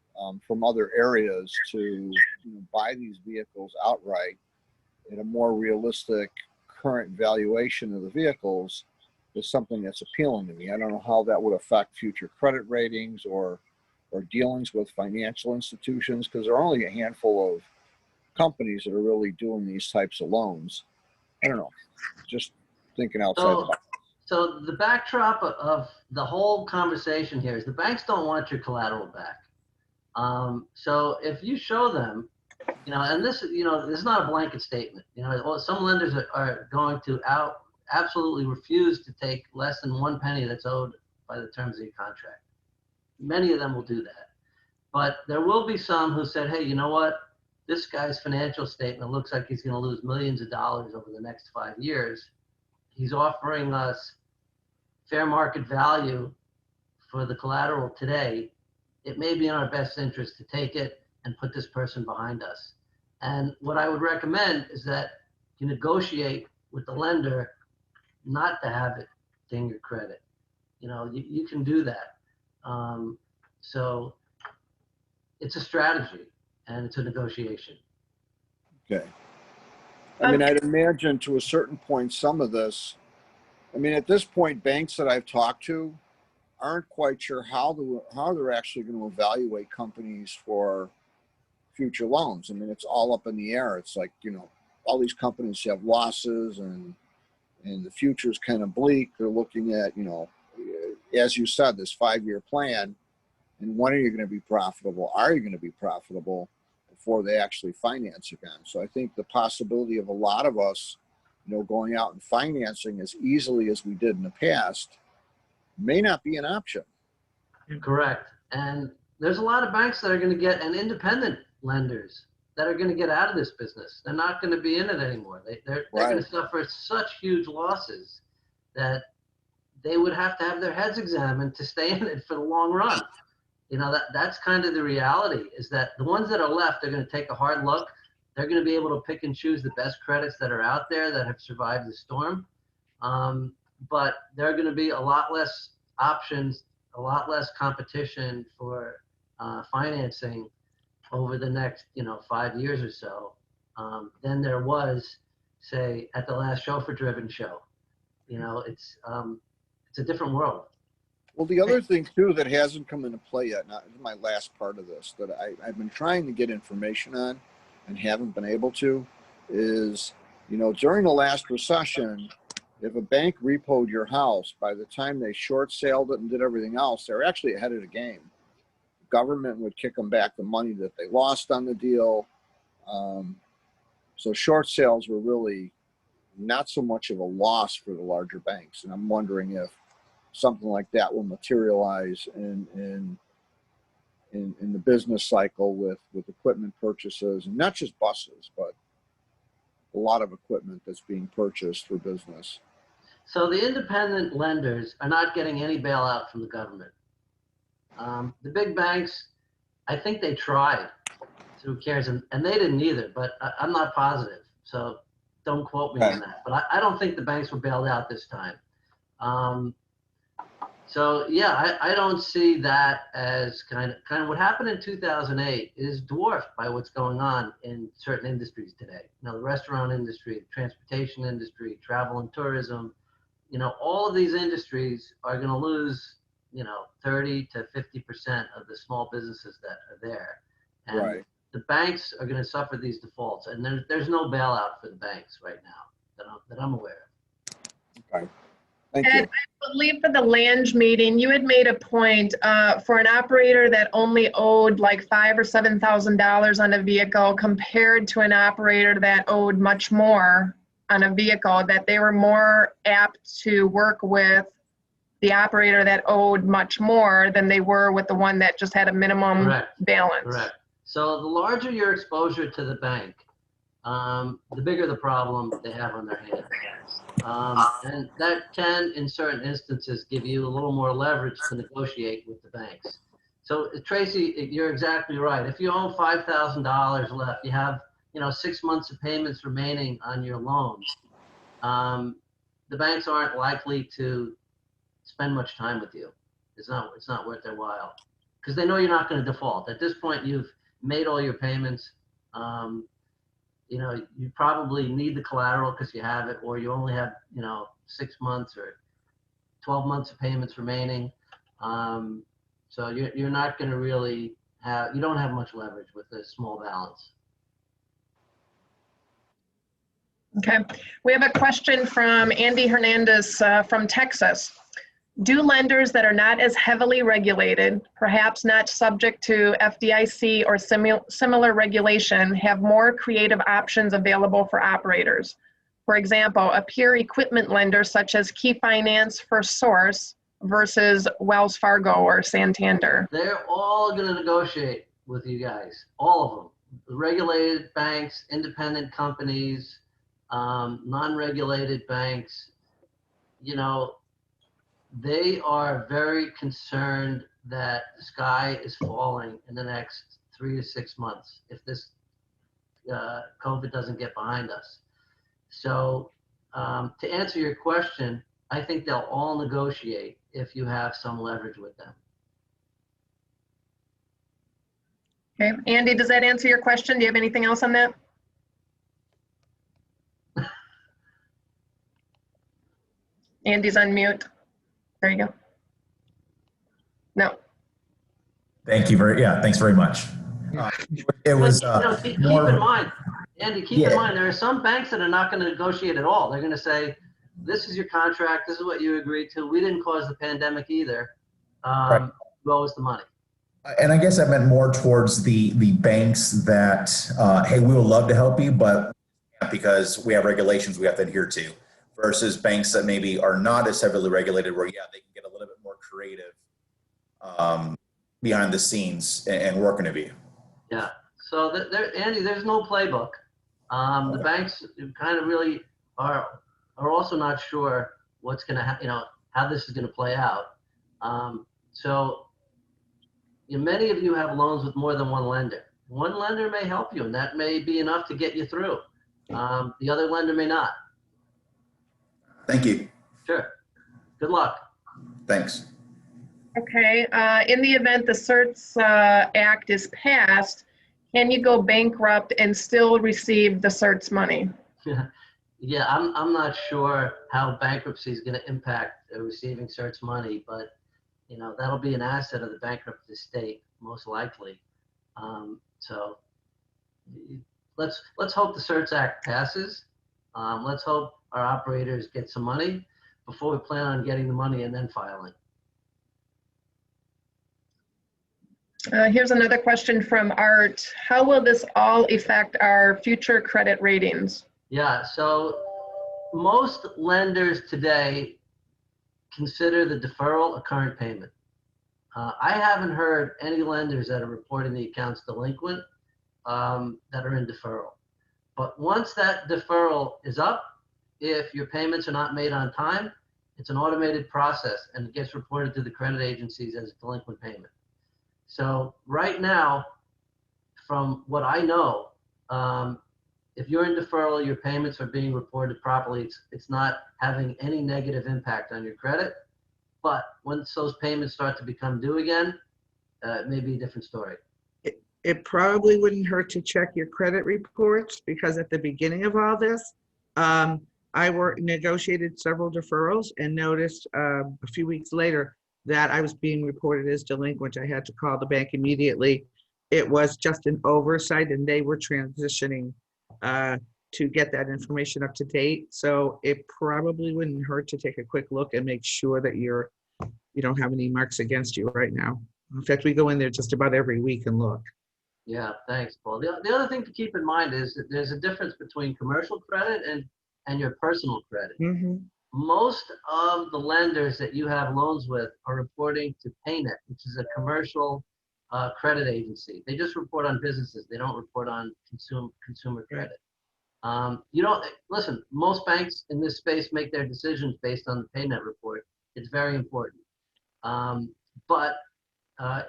from other areas to buy these vehicles outright at a more realistic current valuation of the vehicles is something that's appealing to me. I don't know how that would affect future credit ratings or dealings with financial institutions, because there are only a handful of companies that are really doing these types of loans. I don't know, just thinking outside the box. So the backdrop of the whole conversation here is the banks don't want your collateral back. So if you show them, and this is not a blanket statement. Some lenders are going to absolutely refuse to take less than 1 penny that's owed by the terms of your contract. Many of them will do that. But there will be some who said, hey, you know what? This guy's financial statement looks like he's going to lose millions of dollars over the next 5 years. He's offering us fair market value for the collateral today. It may be in our best interest to take it and put this person behind us. And what I would recommend is that you negotiate with the lender not to have it ding your credit. You can do that. So it's a strategy and it's a negotiation. Okay. I'd imagine to a certain point, some of this, at this point, banks that I've talked to aren't quite sure how they're actually going to evaluate companies for future loans. It's all up in the air. It's like, all these companies have losses and the future's kind of bleak. They're looking at, as you said, this 5-year plan, and when are you going to be profitable? Are you going to be profitable before they actually finance again? So I think the possibility of a lot of us, going out and financing as easily as we did in the past may not be an option. Correct. And there's a lot of banks that are going to get, and independent lenders that are going to get out of this business. They're not going to be in it anymore. They're Right. going to suffer such huge losses that they would have to have their heads examined to stay in it for the long run. That's kind of the reality, is that the ones that are left are going to take a hard look. They're going to be able to pick and choose the best credits that are out there that have survived the storm. But there are going to be a lot less options, a lot less competition for financing over the next 5 years or so than there was, say, at the last chauffeur-driven show. It's a different world. Well, the other thing too that hasn't come into play yet, not my last part of this, that I've been trying to get information on and haven't been able to, is, during the last recession, if a bank repoed your house, by the time they short saled it and did everything else, they're actually ahead of the game. Government would kick them back the money that they lost on the deal. So short sales were really not so much of a loss for the larger banks. And I'm wondering if something like that will materialize in the business cycle with equipment purchases, and not just buses, but a lot of equipment that's being purchased for business. So the independent lenders are not getting any bailout from the government. The big banks, I think they tried through CARES, and they didn't either, but I'm not positive. So don't quote me on that. But I don't think the banks were bailed out this time. So yeah, I don't see that as kind of what happened in 2008 is dwarfed by what's going on in certain industries today. You know, the restaurant industry, the transportation industry, travel and tourism, you know, all of these industries are going to lose, you know, 30 to 50% of the small businesses that are there. And the banks are going to suffer these defaults, and there's no bailout for the banks right now that I'm aware of. Okay. Thank you. Ed, I believe for the Lange meeting, you had made a point for an operator that only owed like $5,000 or $7,000 on a vehicle compared to an operator that owed much more on a vehicle, that they were more apt to work with the operator that owed much more than they were with the one that just had a minimum balance. Correct. So the larger your exposure to the bank, the bigger the problem they have on their hands. And that can, in certain instances, give you a little more leverage to negotiate with the banks. So Tracy, you're exactly right. If you owe $5,000 left, you have, you know, 6 months of payments remaining on your loan, the banks aren't likely to spend much time with you. It's not worth their while, because they know you're not going to default. At this point, you've made all your payments. You know, you probably need the collateral because you have it, or you only have, you know, 6 months or 12 months of payments remaining. So you're not going to really have, you don't have much leverage with a small balance. Okay, we have a question from Andy Hernandez from Texas. Do lenders that are not as heavily regulated, perhaps not subject to FDIC or similar regulation, have more creative options available for operators? For example, a pure equipment lender such as Key Finance for Source versus Wells Fargo or Santander. They're all going to negotiate with you guys, all of them. The regulated banks, independent companies, non-regulated banks, you know, they are very concerned that the sky is falling in the next 3 to 6 months if this COVID doesn't get behind us. So to answer your question, I think they'll all negotiate if you have some leverage with them. Okay, Andy, does that answer your question? Do you have anything else on that? Andy's on mute. There you go. No. Thank you thanks very much. It was keep in mind, Andy, keep in mind, there are some banks that are not going to negotiate at all. They're going to say, this is your contract, this is what you agreed to. We didn't cause the pandemic either. You owe us the money. And I guess I meant more towards the banks that, hey, we would love to help you, but because we have regulations we have to adhere to, versus banks that maybe are not as heavily regulated, where, yeah, they can get a little bit more creative behind the scenes and working with you. Yeah. So Andy, there's no playbook. The banks kind of really are also not sure what's going to, you know, how this is going to play out. So many of you have loans with more than one lender. One lender may help you, and that may be enough to get you through. The other lender may not. Thank you. Sure. Good luck. Thanks. Okay, in the event the CERTS Act is passed, can you go bankrupt and still receive the CERTS money? Yeah, I'm not sure how bankruptcy is going to impact receiving CERTS money, but you know, that'll be an asset of the bankrupt estate, most likely. So let's hope the CERTS Act passes. Let's hope our operators get some money before we plan on getting the money and then filing. Here's another question from Art. How will this all affect our future credit ratings? Yeah, so most lenders today consider the deferral a current payment. I haven't heard any lenders that are reporting the accounts delinquent that are in deferral. But once that deferral is up, if your payments are not made on time, it's an automated process and it gets reported to the credit agencies as a delinquent payment. So right now, from what I know, if you're in deferral, your payments are being reported properly. It's not having any negative impact on your credit. But once those payments start to become due again, it may be a different story. It probably wouldn't hurt to check your credit reports, because at the beginning of all this, I negotiated several deferrals and noticed a few weeks later that I was being reported as delinquent. I had to call the bank immediately. It was just an oversight, and they were transitioning to get that information up to date. So it probably wouldn't hurt to take a quick look and make sure that you don't have any marks against you right now. In fact, we go in there just about every week and look. Yeah, thanks, Paul. The other thing to keep in mind is that there's a difference between commercial credit and your personal credit. Mm-hmm. Most of the lenders that you have loans with are reporting to PayNet, which is a commercial credit agency. They just report on businesses. They don't report on consumer credit. Listen, most banks in this space make their decisions based on the PayNet report. It's very important. But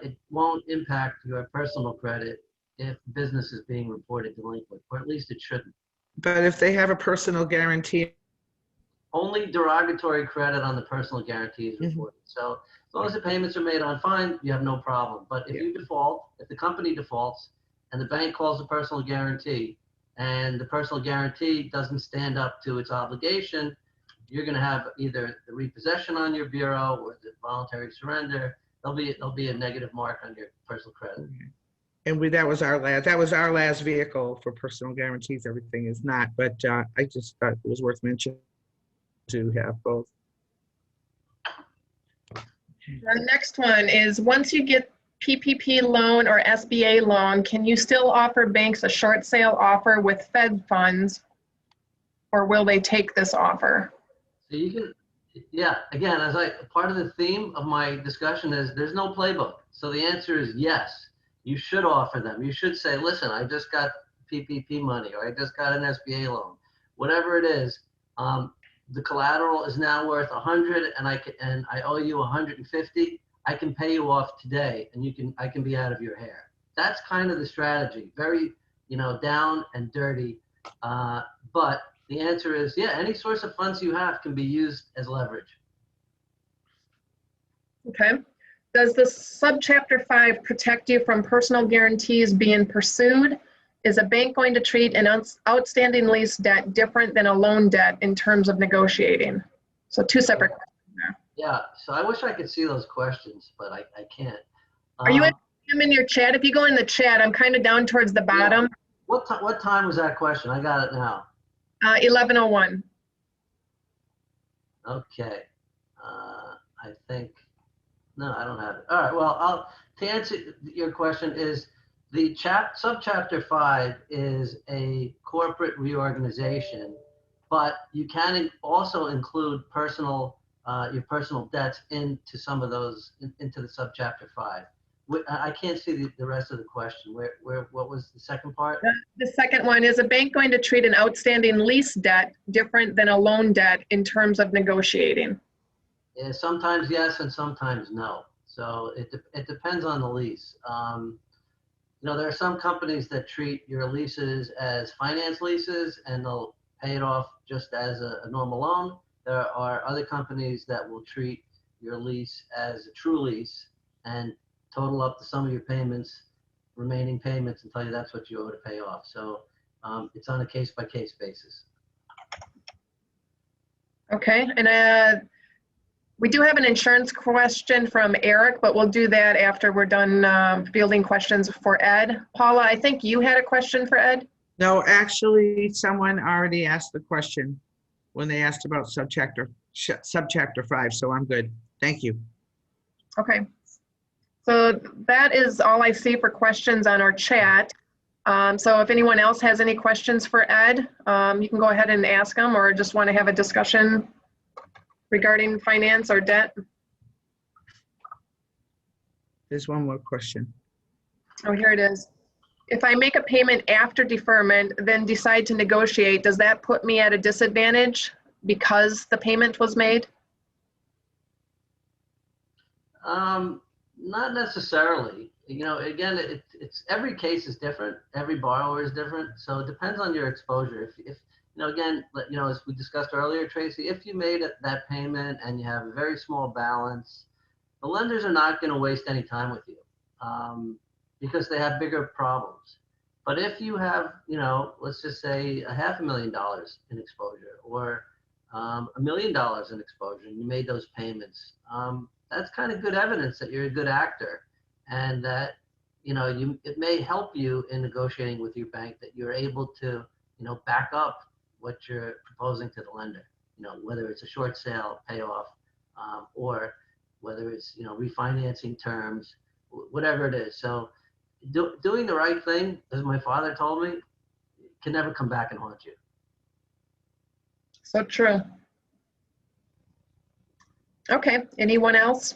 it won't impact your personal credit if business is being reported delinquent, or at least it shouldn't. But if they have a personal guarantee, only derogatory credit on the personal guarantee is reported. So as long as the payments are made on time, you have no problem. But if you default, if the company defaults and the bank calls the personal guarantee and the personal guarantee doesn't stand up to its obligation, you're going to have either the repossession on your bureau or the voluntary surrender. There'll be a negative mark on your personal credit. and that was our last vehicle for personal guarantees. Everything is not, but I just thought it was worth mentioning to have both. The next one is, once you get PPP loan or SBA loan, can you still offer banks a short sale offer with Fed funds, or will they take this offer? So you can, yeah, again, part of the theme of my discussion is there's no playbook. So the answer is yes, you should offer them. You should say, listen, I just got PPP money, or I just got an SBA loan, whatever it is. The collateral is now worth 100 and I owe you 150. I can pay you off today and I can be out of your hair. That's kind of the strategy. Very, down and dirty. But the answer is, yeah, any source of funds you have can be used as leverage. Okay. Does the subchapter 5 protect you from personal guarantees being pursued? Is a bank going to treat an outstanding lease debt different than a loan debt in terms of negotiating? So two separate questions there. Yeah, so I wish I could see those questions, but I can't. Are you in your chat? If you go in the chat, I'm kind of down towards the bottom. Yeah. What time was that question? I got it now. 11:01. Okay. I think, no, I don't have it. All right, well, to answer your question is, the subchapter 5 is a corporate reorganization, but you can also include your personal debts into some of those, into the subchapter 5. I can't see the rest of the question. What was the second part? The second one is, a bank going to treat an outstanding lease debt different than a loan debt in terms of negotiating? Yeah, sometimes yes and sometimes no. So it depends on the lease. There are some companies that treat your leases as finance leases and they'll pay it off just as a normal loan. There are other companies that will treat your lease as a true lease and total up the sum of your remaining payments, and tell you that's what you owe to pay off. So it's on a case-by-case basis. Okay, and we do have an insurance question from Eric, but we'll do that after we're done fielding questions for Ed. Paula, I think you had a question for Ed? No, actually, someone already asked the question when they asked about subchapter 5, so I'm good. Thank you. Okay. So that is all I see for questions on our chat. So if anyone else has any questions for Ed, you can go ahead and ask them, or just want to have a discussion regarding finance or debt. There's one more question. Oh, here it is. If I make a payment after deferment, then decide to negotiate, does that put me at a disadvantage because the payment was made? Not necessarily. You know, again, it's every case is different. Every borrower is different. So it depends on your exposure. If you know, again, you know, as we discussed earlier, Tracy, if you made that payment and you have a very small balance, the lenders are not going to waste any time with you because they have bigger problems. But if you have, you know, let's just say $500,000 in exposure, or $1 million in exposure, and you made those payments, that's kind of good evidence that you're a good actor, and that, you know, it may help you in negotiating with your bank that you're able to, you know, back up what you're proposing to the lender. You know, whether it's a short sale payoff, or whether it's, you know, refinancing terms, whatever it is. So doing the right thing, as my father told me, can never come back and haunt you. So true. Okay, anyone else?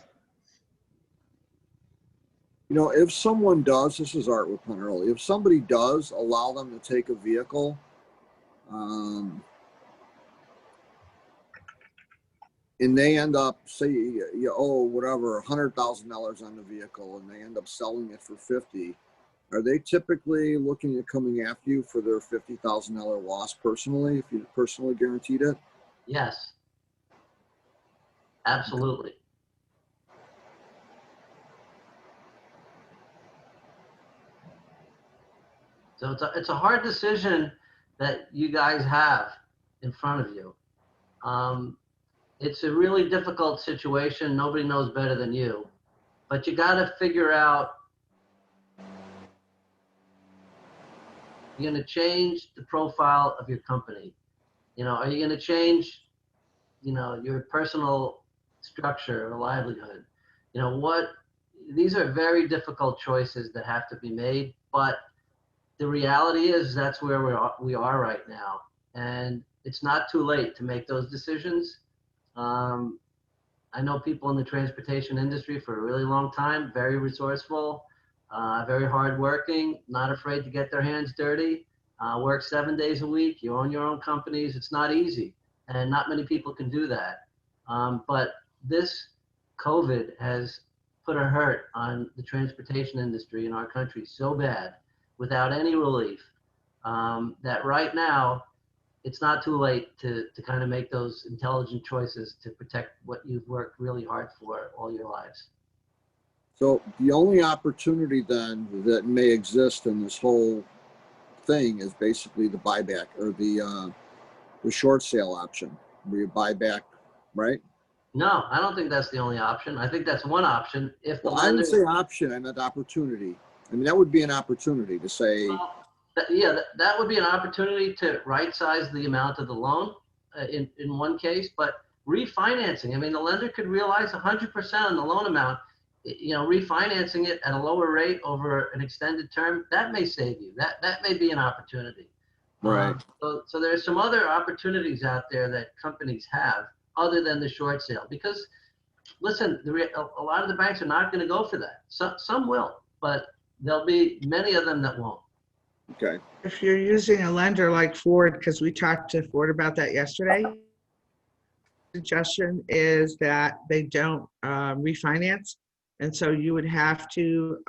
You know, if someone does, this is Art with Penn Early, if somebody does allow them to take a vehicle, and they end up, say you owe whatever, $100,000 on the vehicle, and they end up selling it for 50, are they typically looking at coming after you for their $50,000 loss personally, if you personally guaranteed it? Yes, absolutely. So it's a hard decision that you guys have in front of you. It's a really difficult situation. Nobody knows better than you, but you got to figure out, you're going to change the profile of your company. You know, are you going to change, you know, your personal structure or livelihood? You know, these are very difficult choices that have to be made, but the reality is that's where we are right now. And it's not too late to make those decisions. I know people in the transportation industry for a really long time, very resourceful, very hardworking, not afraid to get their hands dirty, work 7 days a week. You own your own companies. It's not easy, and not many people can do that. But this COVID has put a hurt on the transportation industry in our country so bad, without any relief, that right now, it's not too late to kind of make those intelligent choices to protect what you've worked really hard for all your lives. So the only opportunity then that may exist in this whole thing is basically the buyback, or the short sale option, where you buy back, right? No, I don't think that's the only option. I think that's one option. If the Well, I lender, didn't say option, I meant opportunity. I mean, that would be an opportunity to say, that would be an opportunity to right-size the amount of the loan in one case, but refinancing, I mean, the lender could realize 100% on the loan amount. You know, refinancing it at a lower rate over an extended term, that may save you. That may be an opportunity. right. So there's some other opportunities out there that companies have other than the short sale. Because, listen, a lot of the banks are not going to go for that. Some will, but there'll be many of them that won't. Okay. If you're using a lender like Ford, because we talked to Ford about that yesterday, suggestion is that they don't refinance. And so you would have to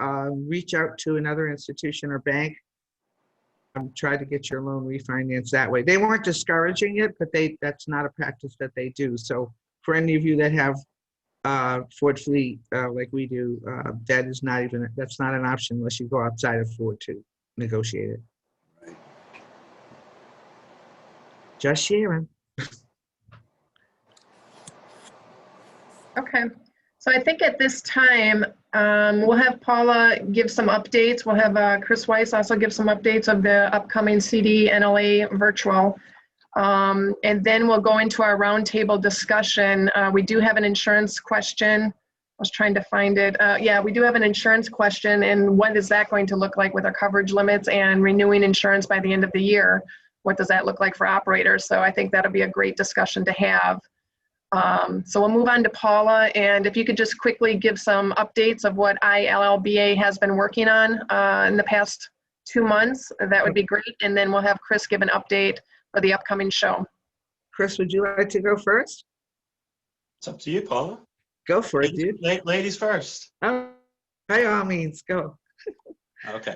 reach out to another institution or bank, try to get your loan refinanced that way. They weren't discouraging it, but that's not a practice that they do. So for any of you that have Ford fleet like we do, that's not an option unless you go outside of Ford to negotiate it. Right. Just sharing. Okay, so I think at this time, We'll have Paula give some updates. We'll have Chris Weiss also give some updates of the upcoming CDNLA virtual. And then we'll go into our roundtable discussion. We do have an insurance question. I was trying to find it. Yeah, we do have an insurance question, and what is that going to look like with our coverage limits and renewing insurance by the end of the year? What does that look like for operators? So I think that'll be a great discussion to have. So we'll move on to Paula, and if you could just quickly give some updates of what ILLBA has been working on in the past 2 months, that would be great. And then we'll have Chris give an update for the upcoming show. Chris, would you like to go first? It's up to you, Paula. Go for it, dude. Ladies first. Oh, by all means, go. Okay.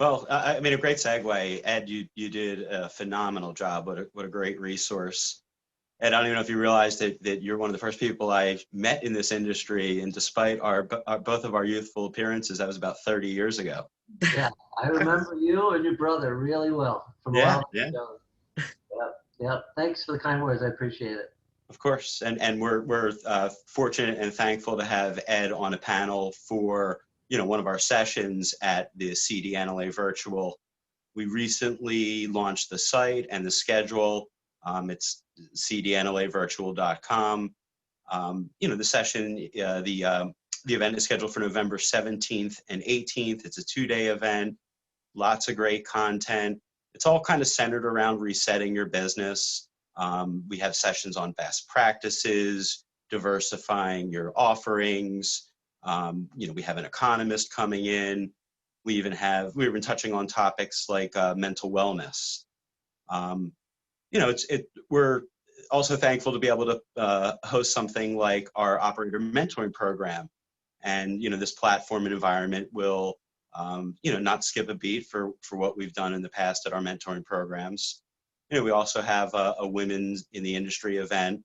Well, I mean, a great segue. Ed, you did a phenomenal job. What a great resource. Ed, I don't even know if you realized that you're one of the first people I met in this industry, and despite both of our youthful appearances, that was about 30 years ago. Yeah, I remember you and your brother really well from a while ago. Yeah. Thanks for the kind words. I appreciate it. Of course, and we're fortunate and thankful to have Ed on a panel for one of our sessions at the CDNLA virtual. We recently launched the site and the schedule. It's cdnlavirtual.com. The session, the event is scheduled for November 17th and 18th. It's a 2-day event. Lots of great content. It's all kind of centered around resetting your business. We have sessions on best practices, diversifying your offerings. We have an economist coming in. We've been touching on topics like mental wellness. We're also thankful to be able to host something like our operator mentoring program. And, this platform and environment will, not skip a beat for what we've done in the past at our mentoring programs. We also have a women's in the industry event,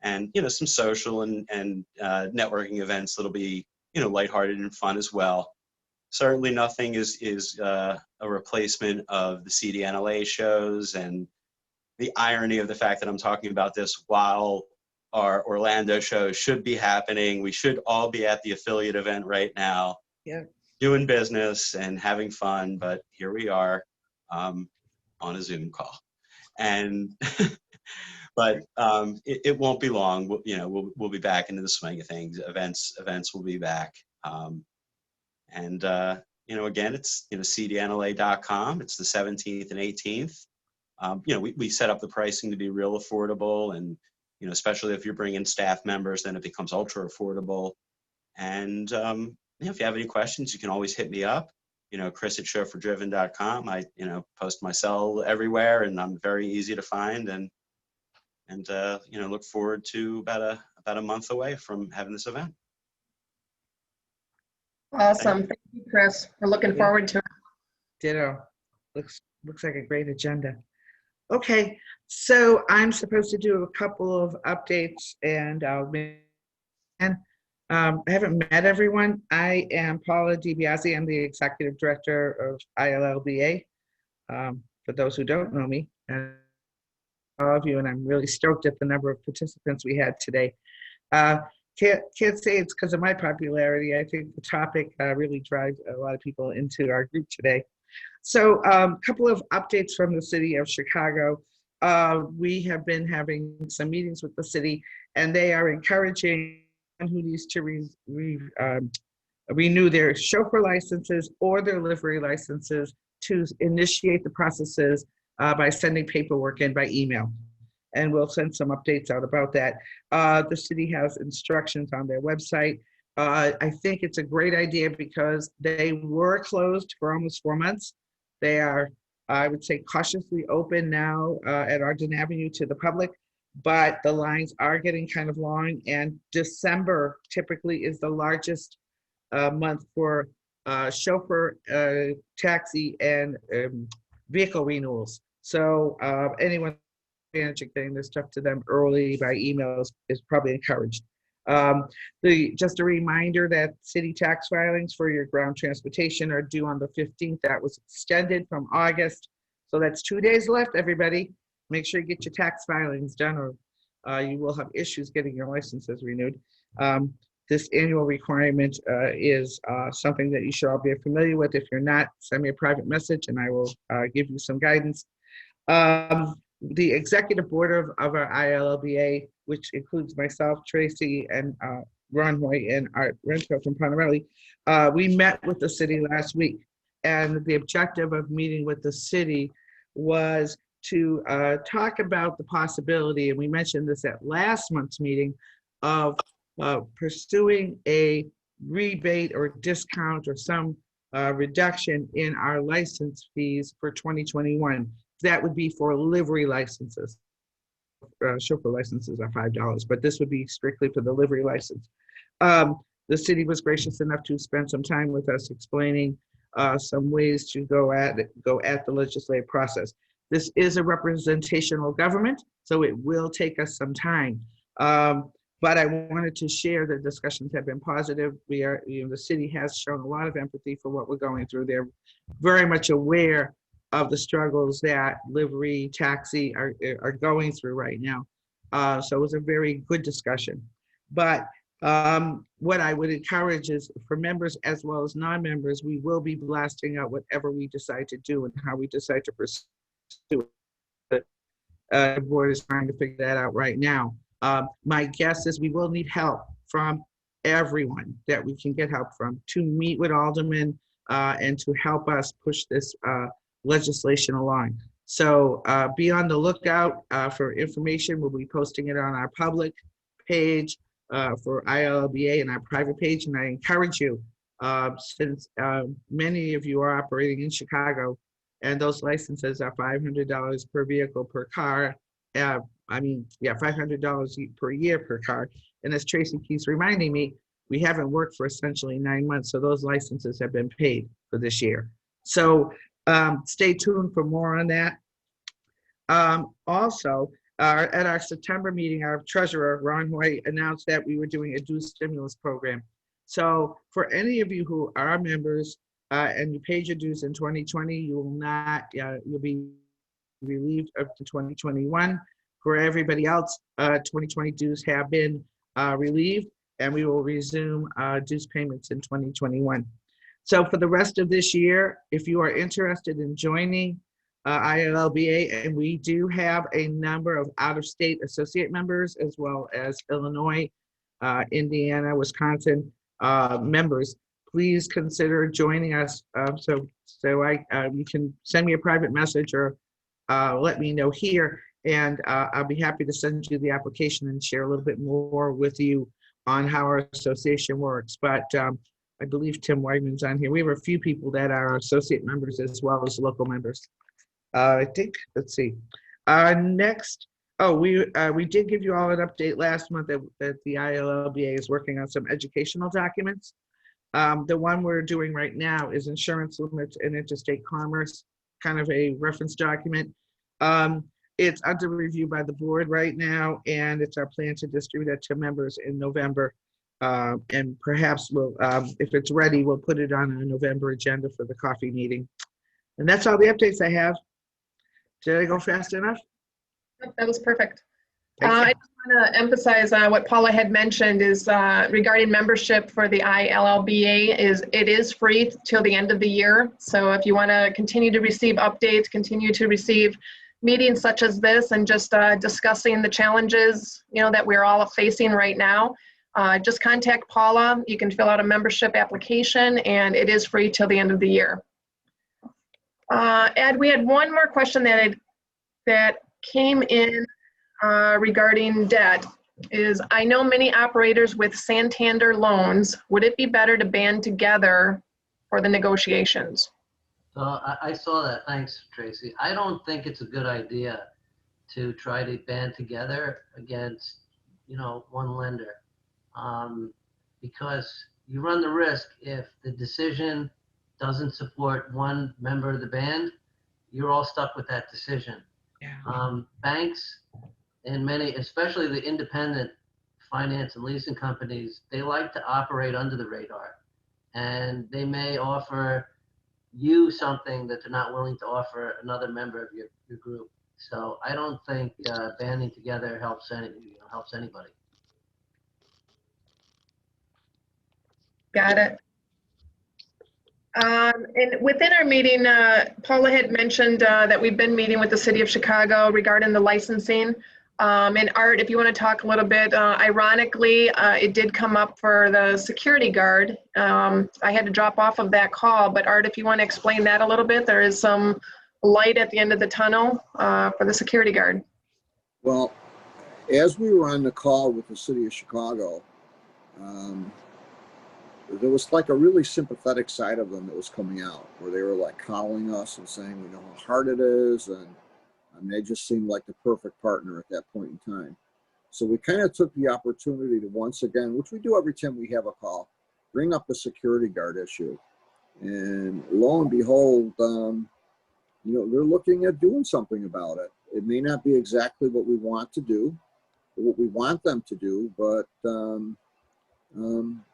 and, some social and networking events that'll be, lighthearted and fun as well. Certainly nothing is a replacement of the CDNLA shows, and the irony of the fact that I'm talking about this while our Orlando show should be happening. We should all be at the affiliate event right now, doing business and having fun, but here we are on a Zoom call. And but it won't be long. We'll be back into the swing of things. Events will be back. Again, it's cdnla.com. It's the 17th and 18th. We set up the pricing to be real affordable, and especially if you're bringing staff members, then it becomes ultra affordable. And if you have any questions, you can always hit me up. Chris at chauffeurdriven.com. I post my cell everywhere, and I'm very easy to find. And look forward to about a month away from having this event. Awesome. Thank you, Chris. We're looking forward to it. Ditto. Looks like a great agenda. Okay, so I'm supposed to do a couple of updates, and I haven't met everyone. I am Paula DiBiase. I'm the Executive Director of ILLBA. For those who don't know me, and all of you, and I'm really stoked at the number of participants we had today. Can't say it's because of my popularity. I think the topic really drives a lot of people into our group today. So a couple of updates from the city of Chicago. We have been having some meetings with the city, and they are encouraging anyone who needs to renew their chauffeur licenses or their livery licenses to initiate the processes by sending paperwork in by email. And we'll send some updates out about that. The city has instructions on their website. I think it's a great idea because they were closed for almost 4 months. They are, I would say, cautiously open now at Arden Avenue to the public, but the lines are getting kind of long, and December typically is the largest month for chauffeur, taxi, and vehicle renewals. So anyone managing getting this stuff to them early by emails is probably encouraged. Just a reminder that city tax filings for your ground transportation are due on the 15th. That was extended from August. So that's 2 days left, everybody. Make sure you get your tax filings done, or you will have issues getting your licenses renewed. this annual requirement is something that you should all be familiar with. If you're not, send me a private message and I will give you some guidance. The executive board of our ILLBA, which includes myself, Tracy, and Ron Hoy and Art Renfro from Pontarelli, we met with the city last week. And the objective of meeting with the city was to talk about the possibility, and we mentioned this at last month's meeting, of pursuing a rebate or discount or some reduction in our license fees for 2021. That would be for livery licenses. Chauffeur licenses are $5, but this would be strictly for the livery license. The city was gracious enough to spend some time with us explaining some ways to go at the legislative process. This is a representational government, so it will take us some time. But I wanted to share that discussions have been positive. The city has shown a lot of empathy for what we're going through. They're very much aware of the struggles that livery taxi are going through right now. So it was a very good discussion. But what I would encourage is for members as well as non-members, we will be blasting out whatever we decide to do and how we decide to pursue it. The board is trying to figure that out right now. My guess is we will need help from everyone that we can get help from to meet with aldermen and to help us push this legislation along. So be on the lookout for information. We'll be posting it on our public page for ILLBA and our private page. And I encourage you, since many of you are operating in Chicago and those licenses are $500 per vehicle per car, $500 per year per car. And as Tracy keeps reminding me, we haven't worked for essentially 9 months. So those licenses have been paid for this year. So stay tuned for more on that. Also, at our September meeting, our treasurer, Ron Hoy, announced that we were doing a dues stimulus program. So for any of you who are members and you paid your dues in 2020, you will not, you'll be relieved of the 2021. For everybody else, 2020 dues have been relieved, and we will resume dues payments in 2021. So for the rest of this year, if you are interested in joining ILLBA, and we do have a number of out-of-state associate members, as well as Illinois, Indiana, Wisconsin members, please consider joining us. So you can send me a private message or let me know here, and I'll be happy to send you the application and share a little bit more with you on how our association works. But I believe Tim Weidman's on here. We have a few people that are associate members as well as local members. I think, let's see. Next, we did give you all an update last month that the ILLBA is working on some educational documents. The one we're doing right now is insurance limits and interstate commerce, kind of a reference document. It's under review by the board right now, and it's our plan to distribute it to members in November. And perhaps we'll, if it's ready, we'll put it on a November agenda for the coffee meeting. And that's all the updates I have. Did I go fast enough? That was perfect. Thank you. I just want to emphasize what Paula had mentioned is regarding membership for the ILLBA it is free till the end of the year. So if you want to continue to receive updates, continue to receive meetings such as this, and just discussing the challenges that we're all facing right now, just contact Paula. You can fill out a membership application, and it is free till the end of the year. Ed, we had one more question that came in regarding debt. I know many operators with Santander loans. Would it be better to band together for the negotiations? So I saw that. Thanks, Tracy. I don't think it's a good idea to try to band together against, one lender, because you run the risk if the decision doesn't support one member of the band, you're all stuck with that decision. Yeah. Banks and many, especially the independent finance and leasing companies, they like to operate under the radar, and they may offer you something that they're not willing to offer another member of your group. So I don't think banding together helps anybody. Got it. And within our meeting, Paula had mentioned that we've been meeting with the city of Chicago regarding the licensing. And Art, if you want to talk a little bit, ironically, it did come up for the security guard. I had to drop off of that call, but Art, if you want to explain that a little bit, there is some light at the end of the tunnel for the security guard. Well, as we were on the call with the city of Chicago, there was like a really sympathetic side of them that was coming out, where they were like calling us and saying, we know how hard it is, and they just seemed like the perfect partner at that point in time. So we kind of took the opportunity to once again, which we do every time we have a call, bring up the security guard issue. And lo and behold, you know, they're looking at doing something about it. It may not be exactly what we want to do, or what we want them to do, but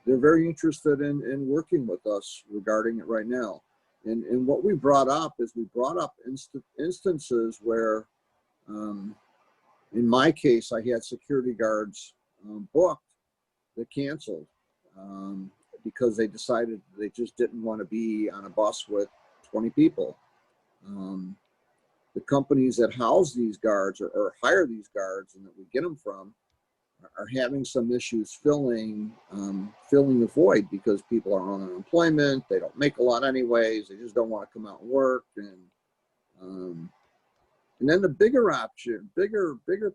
they're very interested in working with us regarding it right now. And what we brought up is we brought up instances where, in my case, I had security guards booked that canceled because they decided they just didn't want to be on a bus with 20 people. The companies that house these guards or hire these guards and that we get them from are having some issues filling the void because people are on unemployment. They don't make a lot anyways. They just don't want to come out and work. And then the bigger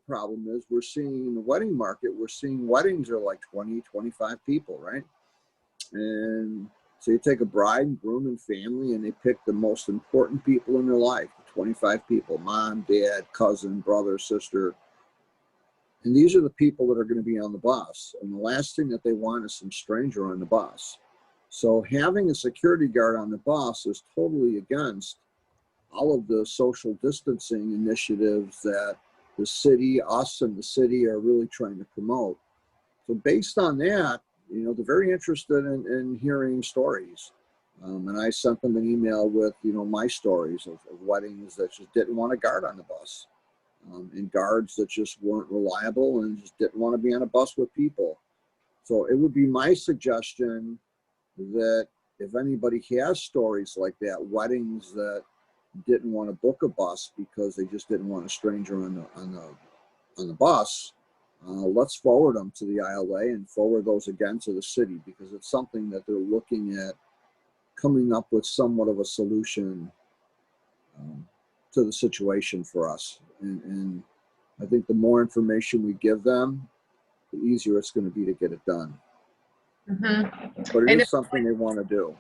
problem is we're seeing in the wedding market, we're seeing weddings are like 20, 25 people, right? And so you take a bride and groom and family and they pick the most important people in their life, 25 people, mom, dad, cousin, brother, sister. And these are the people that are going to be on the bus. And the last thing that they want is some stranger on the bus. So having a security guard on the bus is totally against all of the social distancing initiatives that the city, us and the city are really trying to promote. So based on that, you know, they're very interested in hearing stories. And I sent them an email with, you know, my stories of weddings that just didn't want a guard on the bus. And guards that just weren't reliable and just didn't want to be on a bus with people. So it would be my suggestion that if anybody has stories like that, weddings that didn't want to book a bus because they just didn't want a stranger on the bus, let's forward them to the ILA and forward those again to the city, because it's something that they're looking at coming up with somewhat of a solution to the situation for us. And I think the more information we give them, the easier it's going to be to get it done. Mm-hmm. But it is something they want to do.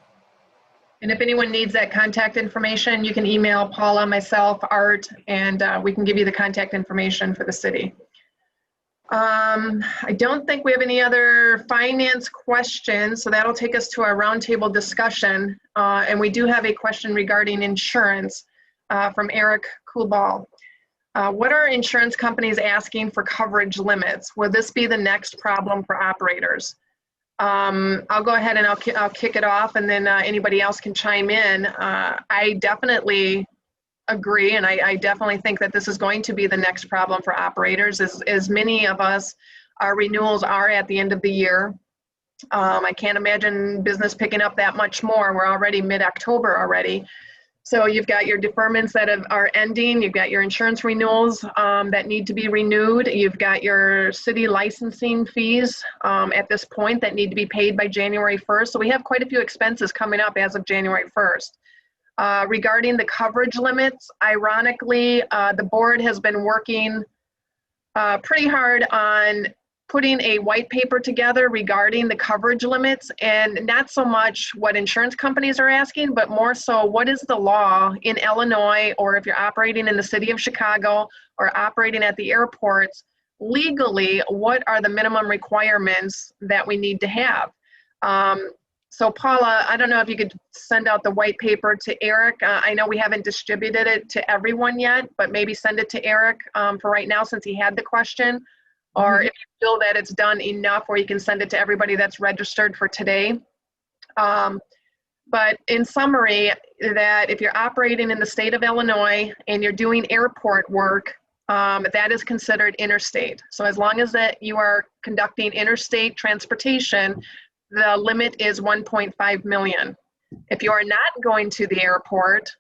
And if anyone needs that contact information, you can email Paula, myself, Art, and we can give you the contact information for the city. I don't think we have any other finance questions, so that'll take us to our roundtable discussion. And we do have a question regarding insurance from Eric Kulbal. What are insurance companies asking for coverage limits? Will this be the next problem for operators? I'll go ahead and I'll kick it off, and then anybody else can chime in. I definitely agree, and I definitely think that this is going to be the next problem for operators, as many of us, our renewals are at the end of the year. I can't imagine business picking up that much more. We're already mid-October already. So you've got your deferments that are ending, you've got your insurance renewals that need to be renewed, you've got your city licensing fees at this point that need to be paid by January 1st. So we have quite a few expenses coming up as of January 1st. Regarding the coverage limits, ironically, the board has been working pretty hard on putting a white paper together regarding the coverage limits, and not so much what insurance companies are asking, but more so what is the law in Illinois, or if you're operating in the city of Chicago or operating at the airports, legally, what are the minimum requirements that we need to have? So Paula, I don't know if you could send out the white paper to Eric. I know we haven't distributed it to everyone yet, but maybe send it to Eric for right now since he had the question. Or if you feel that it's done enough where you can send it to everybody that's registered for today. But in summary, that if you're operating in the state of Illinois and you're doing airport work, that is considered interstate. So as long as that you are conducting interstate transportation, the limit is 1.5 million. If you are not going to the airport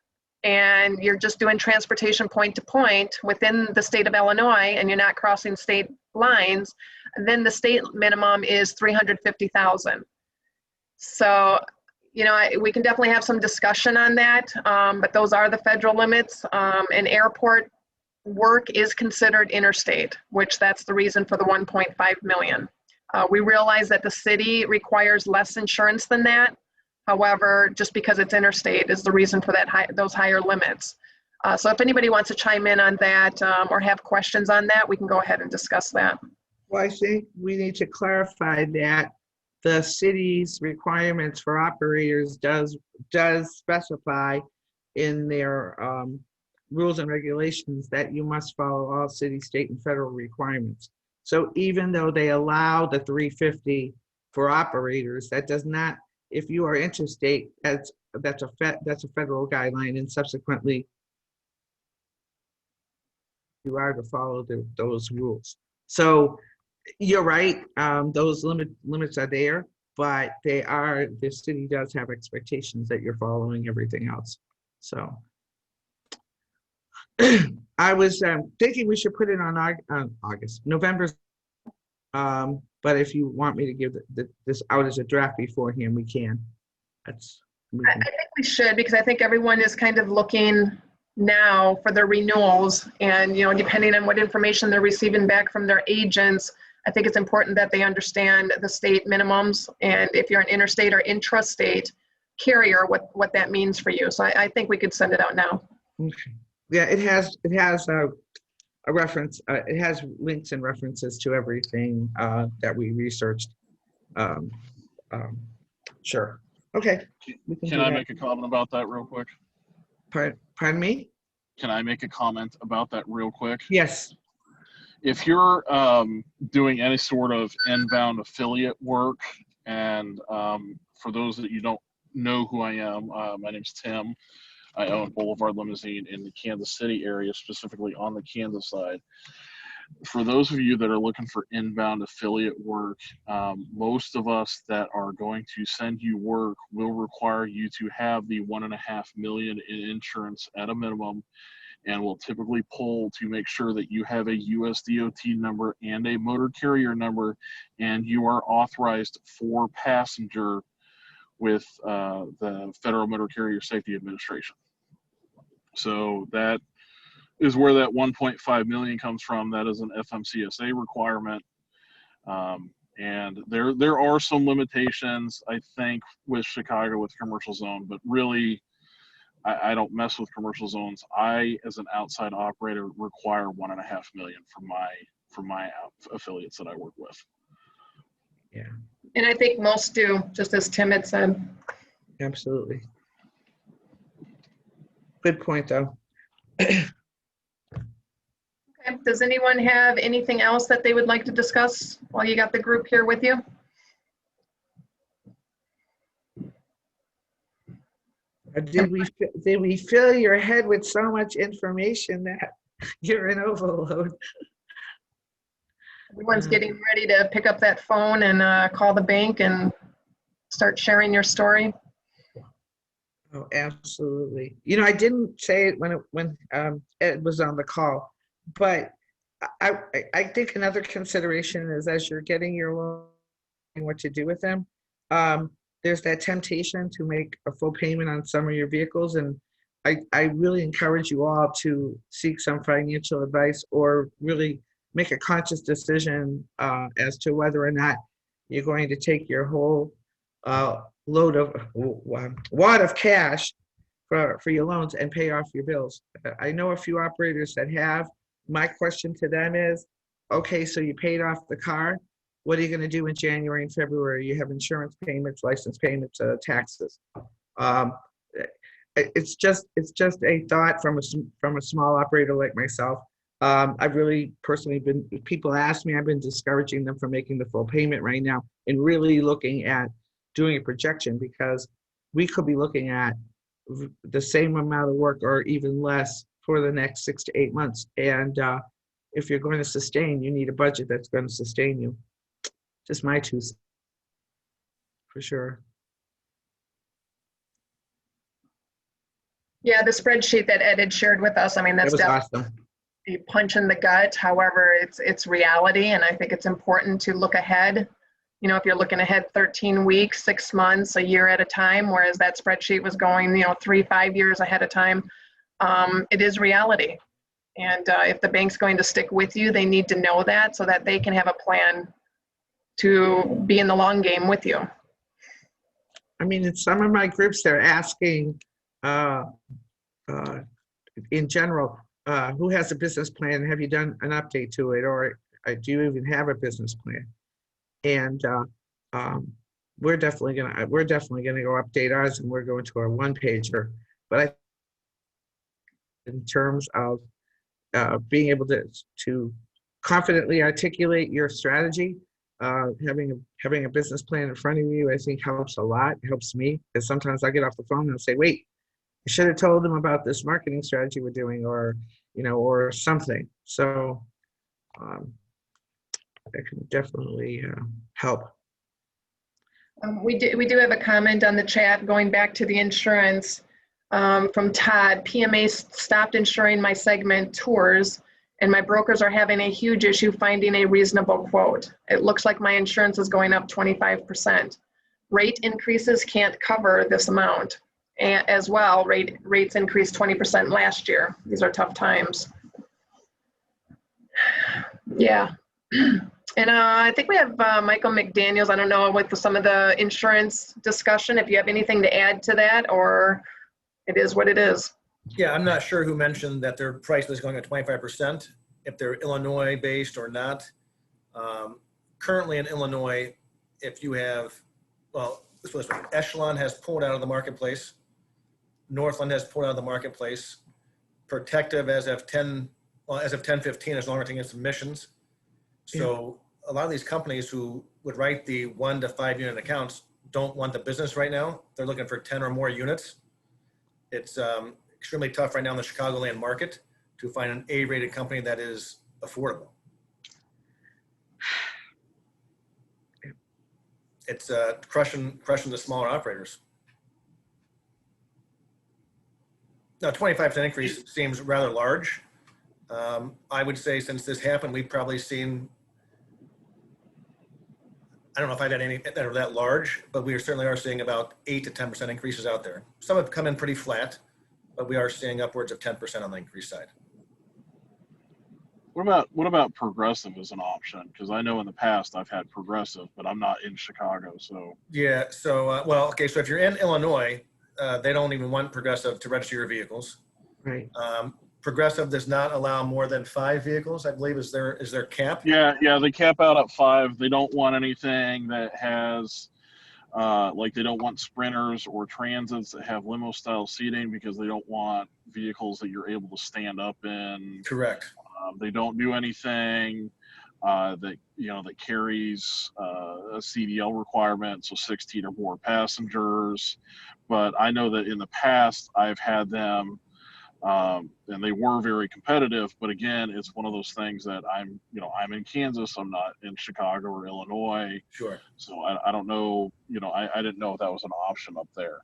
and you're just doing transportation point to point within the state of Illinois and you're not crossing state lines, then the state minimum is 350,000. So, you know, we can definitely have some discussion on that, but those are the federal limits. And airport work is considered interstate, which that's the reason for the 1.5 million. We realize that the city requires less insurance than that. However, just because it's interstate is the reason for that those higher limits. So if anybody wants to chime in on that or have questions on that, we can go ahead and discuss that. Well, I think we need to clarify that the city's requirements for operators does specify in their rules and regulations that you must follow all city, state, and federal requirements. So even though they allow the 350 for operators, that does not, if you are interstate, that's a federal guideline, and subsequently you are to follow those rules. So you're right, those limits are there, but the city does have expectations that you're following everything else. So I was thinking we should put it on November. But if you want me to give this out as a draft beforehand, we can. I think we should, because I think everyone is kind of looking now for their renewals, and you know, depending on what information they're receiving back from their agents, I think it's important that they understand the state minimums, and if you're an interstate or intrastate carrier, what that means for you. So I think we could send it out now. Okay. Yeah, it has a reference. It has links and references to everything that we researched. Sure. Okay. Can I make a comment about that real quick? Pardon me? Can I make a comment about that real quick? Yes. If you're doing any sort of inbound affiliate work, and for those that you don't know who I am, my name's Tim. I own Boulevard Limousine in the Kansas City area, specifically on the Kansas side. For those of you that are looking for inbound affiliate work, most of us that are going to send you work will require you to have the 1.5 million in insurance at a minimum, and will typically pull to make sure that you have a US DOT number and a motor carrier number, and you are authorized for passenger with the Federal Motor Carrier Safety Administration. So that is where that 1.5 million comes from. That is an FMCSA requirement. And there are some limitations, I think, with Chicago with commercial zone, but really, I don't mess with commercial zones. I, as an outside operator, require 1.5 million for my affiliates that I work with. Yeah. And I think most do, just as Tim had said. Absolutely. Good point, though. Okay. Does anyone have anything else that they would like to discuss while you got the group here with you? Did we fill your head with so much information that you're in overload? Everyone's getting ready to pick up that phone and call the bank and start sharing your story. Oh, absolutely. You know, I didn't say it when Ed was on the call, but I think another consideration is as you're getting your loan, what to do with them. There's that temptation to make a full payment on some of your vehicles, and I really encourage you all to seek some financial advice or really make a conscious decision as to whether or not you're going to take your whole wad of cash for your loans and pay off your bills. I know a few operators that have. My question to them is, okay, so you paid off the car. What are you going to do in January and February? You have insurance payments, license payments, taxes. It's just a thought from a small operator like myself. I've really personally been, people ask me, I've been discouraging them from making the full payment right now and really looking at doing a projection, because we could be looking at the same amount of work or even less for the next 6 to 8 months. And if you're going to sustain, you need a budget that's going to sustain you. Just my 2 cents. for sure. Yeah, the spreadsheet that Ed had shared with us, I mean, That that's was definitely awesome. a punch in the gut. However, it's reality, and I think it's important to look ahead. You know, if you're looking ahead 13 weeks, 6 months, a year at a time, whereas that spreadsheet was going, 3-5 years ahead of time, it is reality. And if the bank's going to stick with you, they need to know that so that they can have a plan to be in the long game with you. I mean, in some of my groups, they're asking, in general, who has a business plan? Have you done an update to it, or do you even have a business plan? And we're definitely gonna go update ours, and we're going to our one pager. But in terms of being able to confidently articulate your strategy, having a business plan in front of you, I think helps a lot. It helps me, because sometimes I get off the phone and I'll say, wait, I should have told them about this marketing strategy we're doing, or or something. So that can definitely help. We do have a comment on the chat going back to the insurance from Todd. PMA stopped insuring my segment tours, and my brokers are having a huge issue finding a reasonable quote. It looks like my insurance is going up 25%. Rate increases can't cover this amount. And as well, rates increased 20% last year. These are tough times. Yeah. And I think we have Michael McDaniels. I don't know with some of the insurance discussion, if you have anything to add to that, or it is what it is. Yeah, I'm not sure who mentioned that their price was going at 25%, if they're Illinois based or not. Currently in Illinois, if you have, well, this way, Echelon has pulled out of the marketplace. Northland has pulled out of the marketplace. Protective as of 10/15 is longer taking submissions. So a lot of these companies who would write the 1 to 5 unit accounts don't want the business right now. They're looking for 10 or more units. It's extremely tough right now in the Chicagoland market to find an A-rated company that is affordable. It's crushing the smaller operators. Now, 25% increase seems rather large. I would say since this happened, we've probably seen, I don't know if I've had any that are that large, but we certainly are seeing about 8 to 10% increases out there. Some have come in pretty flat, but we are seeing upwards of 10% on the increase side. What about Progressive as an option? Because I know in the past I've had Progressive, but I'm not in Chicago, so. Yeah. So well, okay. So if you're in Illinois, they don't even want Progressive to register your vehicles. Right. Progressive does not allow more than 5 vehicles, I believe, is their cap. Yeah, they cap out at 5. They don't want anything that has, like they don't want Sprinters or Transits that have limo style seating, because they don't want vehicles that you're able to stand up in. Correct. They don't do anything that carries a CDL requirement, so 16 or more passengers. But I know that in the past I've had them, and they were very competitive. But again, it's one of those things that I'm in Kansas. I'm not in Chicago or Illinois. Sure. So I don't know. I didn't know if that was an option up there.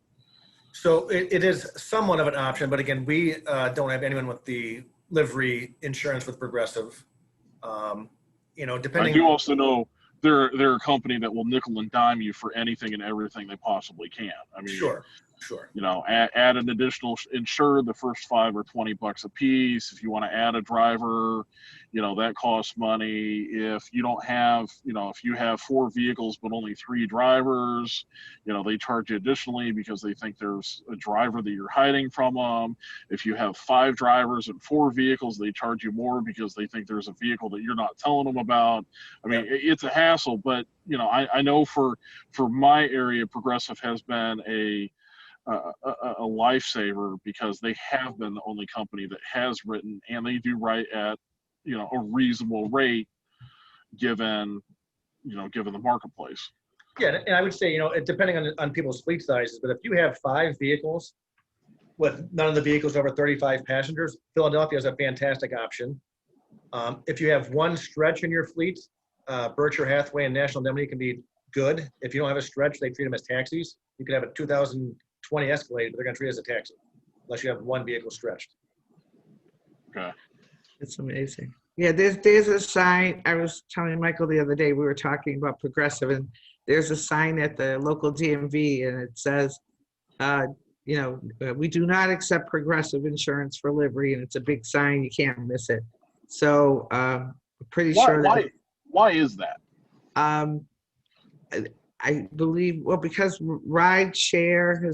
So it is somewhat of an option, but again, we don't have anyone with the livery insurance with Progressive. Depending. I do also know they're a company that will nickel and dime you for anything and everything they possibly can. I mean, Sure. Add an additional insured, the first $5 or $20 a piece. If you want to add a driver, that costs money. If you don't have, if you have 4 vehicles but only 3 drivers, they charge you additionally because they think there's a driver that you're hiding from them. If you have 5 drivers and 4 vehicles, they charge you more because they think there's a vehicle that you're not telling them about. I mean, it's a hassle, but I know for my area, Progressive has been a lifesaver, because they have been the only company that has written, and they do write at a reasonable rate given the marketplace. Yeah, and I would say depending on people's fleet sizes, but if you have 5 vehicles with none of the vehicles over 35 passengers, Philadelphia is a fantastic option. If you have one stretch in your fleet, Berkshire Hathaway and National Indemnity can be good. If you don't have a stretch, they treat them as taxis. You could have a 2020 Escalade, but they're going to treat it as a taxi unless you have one vehicle stretched. Okay. It's amazing. Yeah, there's a sign. I was telling Michael the other day, we were talking about Progressive, and there's a sign at the local DMV, and it says, we do not accept Progressive insurance for livery, and it's a big sign. You can't miss it. So pretty sure that. Why is that? I believe, well, because Rideshare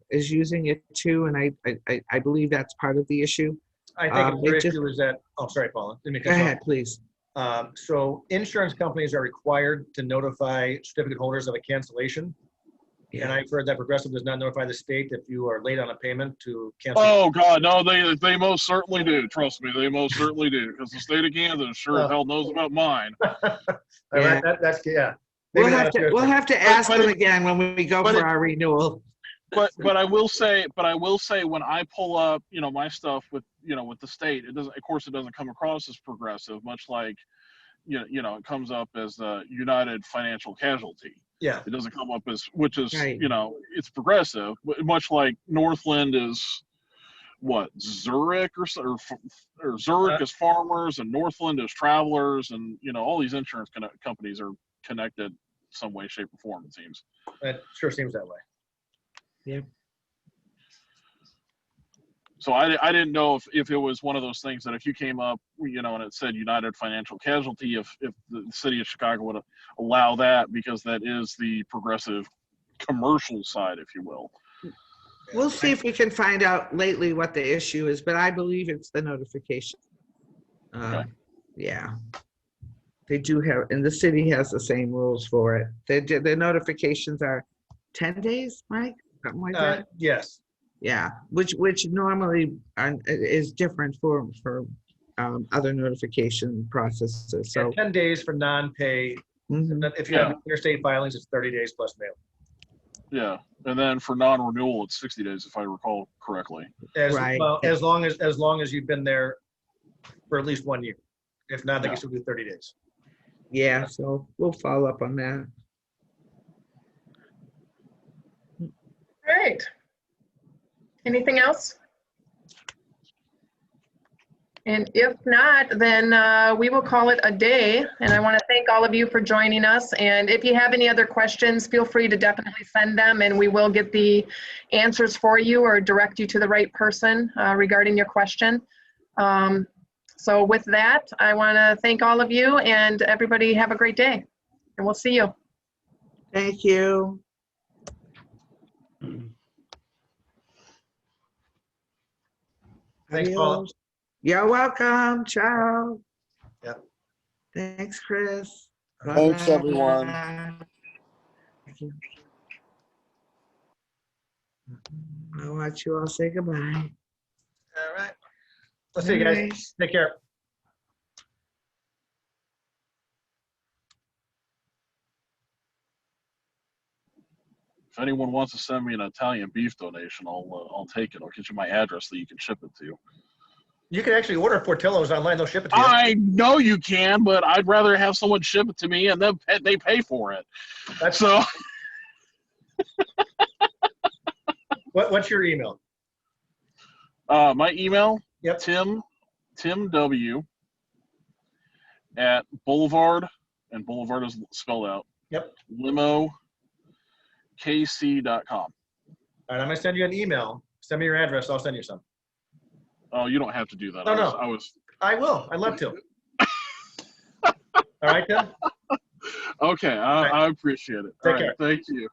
is using it too, and I believe that's part of the issue. I think the issue is that, oh, sorry, Paula. Let me Go ahead, please. So insurance companies are required to notify certificate holders of a cancellation. Yeah. And I've heard that Progressive does not notify the state if you are late on a payment to cancel. Oh God, no, they most certainly do. Trust me, they most certainly do. Because the state of Kansas sure as hell knows about mine. Yeah. That's yeah. We'll have to ask them again when we go for our renewal. But I will say when I pull up, my stuff with the state, it doesn't. Of course, it doesn't come across as Progressive, much like, it comes up as the United Financial Casualty. Yeah. It doesn't come up as, which is, Right. It's Progressive, but much like Northland is what, Zurich or Zurich is Farmers and Northland is Travelers, and all these insurance companies are connected some way, shape, or form, it seems. It sure seems that way. Yeah. So I didn't know if it was one of those things that if you came up, and it said United Financial Casualty, if the city of Chicago would allow that, because that is the Progressive commercial side, if you will. We'll see if we can find out lately what the issue is, but I believe it's the notification. Okay. Yeah. They do have, and the city has the same rules for it. The notifications are 10 days, Mike? Something like that? Yes. Yeah, which normally is different for other notification processes. So 10 days for non-pay. Mhm. If you have interstate filings, it's 30 days plus mail. Yeah, and then for non-renewal, it's 60 days, if I recall correctly. Right. Well, as long as you've been there for at least 1 year. If not, they can still do 30 days. Yeah, so we'll follow up on that. All right. Anything else? And if not, then we will call it a day. And I want to thank all of you for joining us. And if you have any other questions, feel free to definitely send them, and we will get the answers for you or direct you to the right person regarding your question. So with that, I want to thank all of you, and everybody have a great day. And we'll see you. Thank you. Thanks, Paula. Adios. You're welcome. Ciao. Yep. Thanks, Chris. Thanks, Bye. everyone. Thank you. I'll watch you all say goodbye. All right. Let's see you guys. Take care. If anyone wants to send me an Italian beef donation, I'll take it. I'll get you my address that you can ship it to. You can actually order Portillo's online. They'll ship it to you. I know you can, but I'd rather have someone ship it to me and then they pay for it. That's So what's your email? my email, Yep. Tim W at Boulevard, and Boulevard is spelled out. Yep. LimoKC.com. All right, I'm gonna send you an email. Send me your address. I'll send you some. Oh, you don't have to do that. No, no. I I will. I'd love to. All right, Tim. Okay, I appreciate it. Take All right, care. thank you.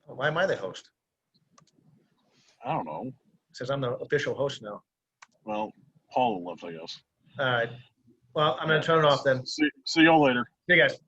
Why am I the host? I don't know. It says I'm the official host now. Well, Paula left, I guess. All right. Well, I'm gonna turn it off then. See y'all later. See you guys.